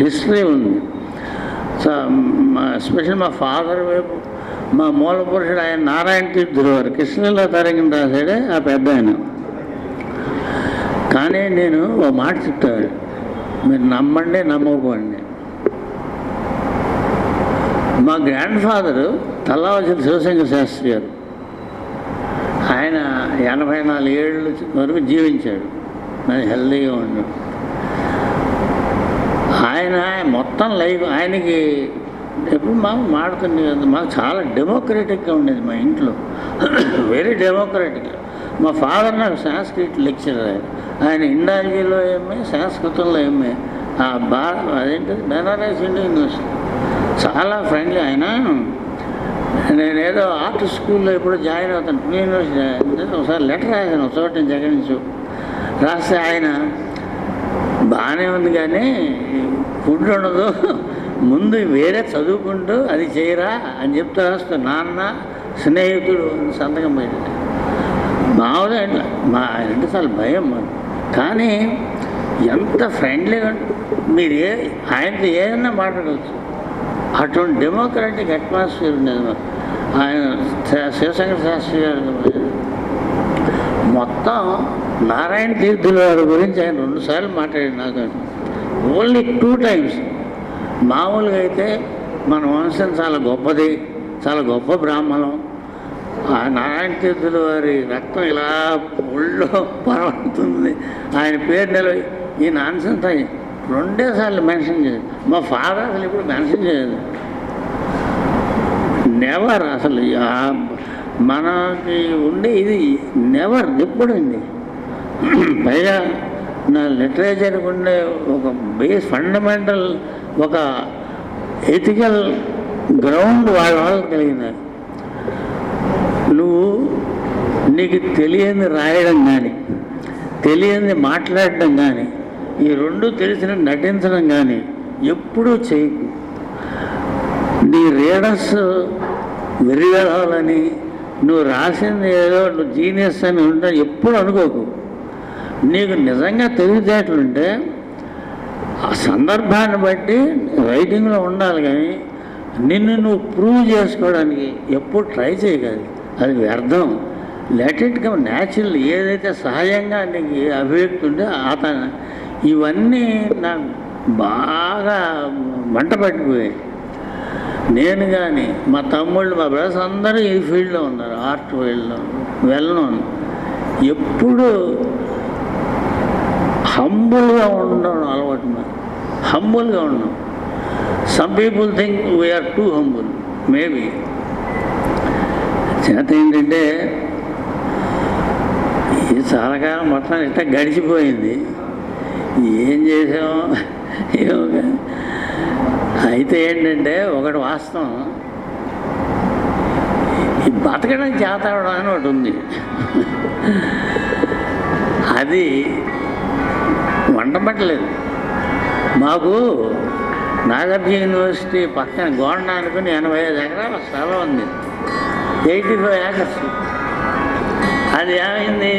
D: హిస్టరీ ఉంది. సో ఎస్పెషల్ మా ఫాదర్ వైపు మా మూల పురుషుడు ఆయన నారాయణ తీర్థులు వారు కృష్ణలో తరంగిన రాశాడే ఆ పెద్ద ఆయన. కానీ నేను ఒక మాట చెప్తాను, మీరు నమ్మండి నమ్మకపోండి. మా గ్రాండ్ ఫాదరు తల్లావలసిన శివశంకర శాస్త్రి గారు, ఆయన 84 ఏళ్ళు వరకు జీవించాడు. నేను హెల్దీగా ఉన్నాడు. ఆయన మొత్తం లైఫ్ ఆయనకి ఎప్పుడు మాకు మాడుతుంది కదా. మాకు చాలా డెమోక్రటిక్గా ఉండేది మా ఇంట్లో, వెరీ డెమోక్రటిక్. మా ఫాదర్ నాకు సంస్కృత్ లెక్చరర్. ఆయన ఇండాలజీలో ఎంఏ, సంస్కృతంలో ఎంఏ. అదేంటిది బెనారస్ ఇండియన్ యూనివర్సిటీ. చాలా ఫ్రెండ్లీ ఆయన. నేనేదో ఆర్ట్ స్కూల్లో ఎప్పుడో జాయిన్ అవుతాను, ప్రీ యూనివర్సిటీ. ఒకసారి లెటర్ రాశాను ఒక చోట నుంచి, ఎక్కడి నుంచో రాస్తే ఆయన బాగానే ఉంది కానీ ఫుడ్ ఉండదు, ముందు వేరే చదువుకుంటూ అది చేయరా అని చెప్తా వస్తే నాన్న స్నేహితుడు సంతకం పెట్టాడు. మామూలుగా ఇట్లా మా అంటే చాలా భయం మాకు. కానీ ఎంత ఫ్రెండ్లీగా మీరు ఆయనతో ఏదైనా మాట్లాడవచ్చు. అటువంటి డెమోక్రటిక్ అట్మాస్ఫియర్ ఉండేది మాకు. ఆయన శివశంకర శాస్త్రి గారు మొత్తం నారాయణ తీర్థుల వారి గురించి ఆయన 2 సార్లు మాట్లాడాడు నాకు. Only 2 times. మామూలుగా అయితే మన వంశం చాలా గొప్పది, చాలా గొప్ప బ్రాహ్మణం. ఆ నారాయణ తీర్థుల వారి రక్తం ఇలా ఒళ్ళో పరవడుతుంది, ఆయన పేరు నిలవి. ఈ నాన్సెన్స్ 2 సార్లు మెన్షన్ చేయదు. మా ఫాదర్ అసలు ఇప్పుడు మెన్షన్ చేయదు, నెవర్. అసలు మనకి ఉండే ఇది నెవర్, ఎప్పుడండి. పైగా నా లిటరేచర్కి ఉండే ఒక బేస్ ఫండమెంటల్ ఒక ఎథికల్ గ్రౌండ్ వాళ్ళకి కలిగింది. నువ్వు నీకు తెలియని రాయడం కానీ, తెలియని మాట్లాడడం కానీ, ఈ 2 తెలిసిన నటించడం కానీ ఎప్పుడూ చేయకు. నీ రీడర్స్ వెర్రిగలవాలని, నువ్వు రాసింది ఏదో నువ్వు జీనియస్ అని ఉంటా ఎప్పుడు అనుకోకు. నీకు నిజంగా తెలివితేటలుంటే ఆ సందర్భాన్ని బట్టి రైటింగ్లో ఉండాలి, కానీ నిన్ను నువ్వు ప్రూవ్ చేసుకోవడానికి ఎప్పుడు ట్రై చేయగలి, అది వ్యర్థం. Let it come natural. ఏదైతే సహజంగా నీకు అభివ్యక్తి ఉంటే అతను ఇవన్నీ నాకు బాగా మంట పట్టిపోయాయి. నేను కానీ మా తమ్ముళ్ళు, మా బ్రదర్స్ అందరూ ఈ ఫీల్డ్లో ఉన్నారు, ఆర్ట్ ఫీల్డ్లో వెళ్ళను. ఎప్పుడు హంబుల్గా ఉండడం అలవాటు, మరి హంబుల్గా ఉండడం. Some people think we are too humble, maybe. చేత ఏంటంటే ఇది చాలా కాలం మొత్తం ఇట్లా గడిచిపోయింది, ఏం చేసామో ఏమో. అయితే ఏంటంటే ఒకటి వాస్తవం, ఈ బతకడం చేత అవడం అని ఒకటి ఉంది. అది వంట పట్టలేదు. మాకు నాగార్జున యూనివర్సిటీ పక్కన గోండ అనుకుని 85 ఎకరాల స్థలం ఉంది, 85 ఏకర్స్. అది ఏమైంది,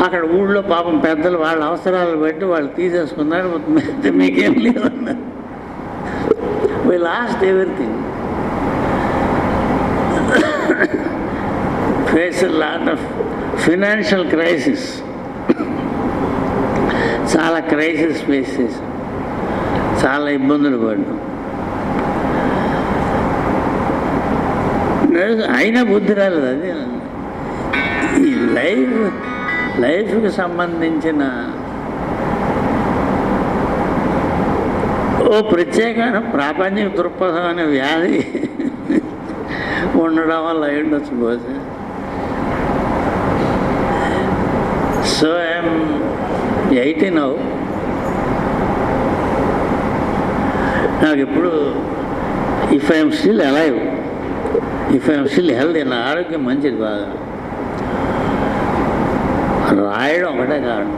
D: అక్కడ ఊళ్ళో పాపం పెద్దలు వాళ్ళ అవసరాలు బట్టి వాళ్ళు తీసేసుకున్నారు, మీకేం లేదన్నారు. We lost everything. Face a lot of financial crisis. చాలా క్రైసిస్ ఫేస్ చేసి చాలా ఇబ్బందులు పడ్డాం. అయినా బుద్ధి రాలేదు. అది ఈ లైఫ్కి సంబంధించిన ఓ ప్రత్యేకమైన ప్రాపంచిక దృక్పథం అనే వ్యాధి ఉండడం వల్ల అయ్యుండొచ్చు బహుశా. So I'm 80 now. నాకు ఇప్పుడు if I'm still alive, if I'm still healthy, నా ఆరోగ్యం మంచిది బాగా. రాయడం ఒకటే కారణం.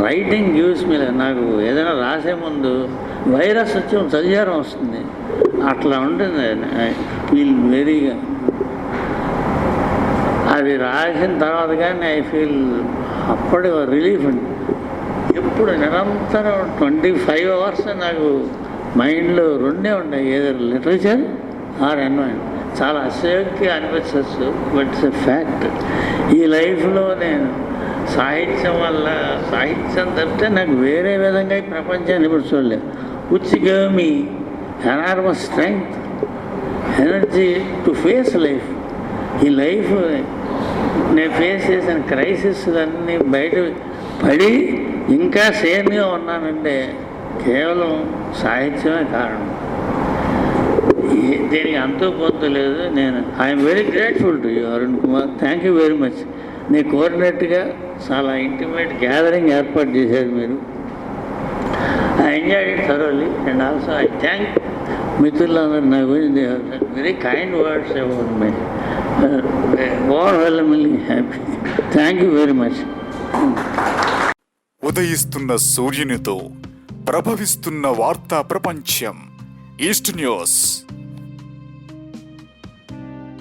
D: రైటింగ్ గివ్స్ మీ, నాకు ఏదైనా రాసే ముందు వైరస్ వచ్చి చదివారం వస్తుంది, అట్లా ఉంటుంది. ఫీల్ వెరీగా అది రాసిన తర్వాత కానీ ఐ ఫీల్ అప్పటి రిలీఫ్ అండి. ఎప్పుడు నిరంతరం 25 hours నాకు మైండ్లో రెండే ఉంటాయి, ఏదో లిటరేచర్ ఆర్ ఎన్వైరన్మెంట్. చాలా అసహ్యంగా అనిపించవచ్చు, బట్ ఇట్స్ ఎ ఫ్యాక్ట్. ఈ లైఫ్లో నేను సాహిత్యం వల్ల, సాహిత్యం తప్పితే నాకు వేరే విధంగా ఈ ప్రపంచాన్ని ఇప్పుడు చూడలేదు. Which gave me enormous strength, energy to face life. ఈ లైఫ్ నేను ఫేస్ చేసిన క్రైసిస్ అన్నీ బయట పడి ఇంకా సేన్గా ఉన్నానంటే కేవలం సాహిత్యమే కారణం. దీనికి అంతూ పొందు లేదు. నేను I'm very grateful to you Arun Kumar, thank you very much. నేను కోరినట్టుగా చాలా ఇంటిమేట్ గ్యాదరింగ్ ఏర్పాటు చేశారు మీరు. I enjoyed it thoroughly and also I thank మిత్రులందరూ నా గురించి very kind words about my, overwhelmingly happy. Thank you very much.
H: ఉదయిస్తున్న సూర్యునితో ప్రభవిస్తున్న వార్తా ప్రపంచం ఈస్ట్ న్యూస్.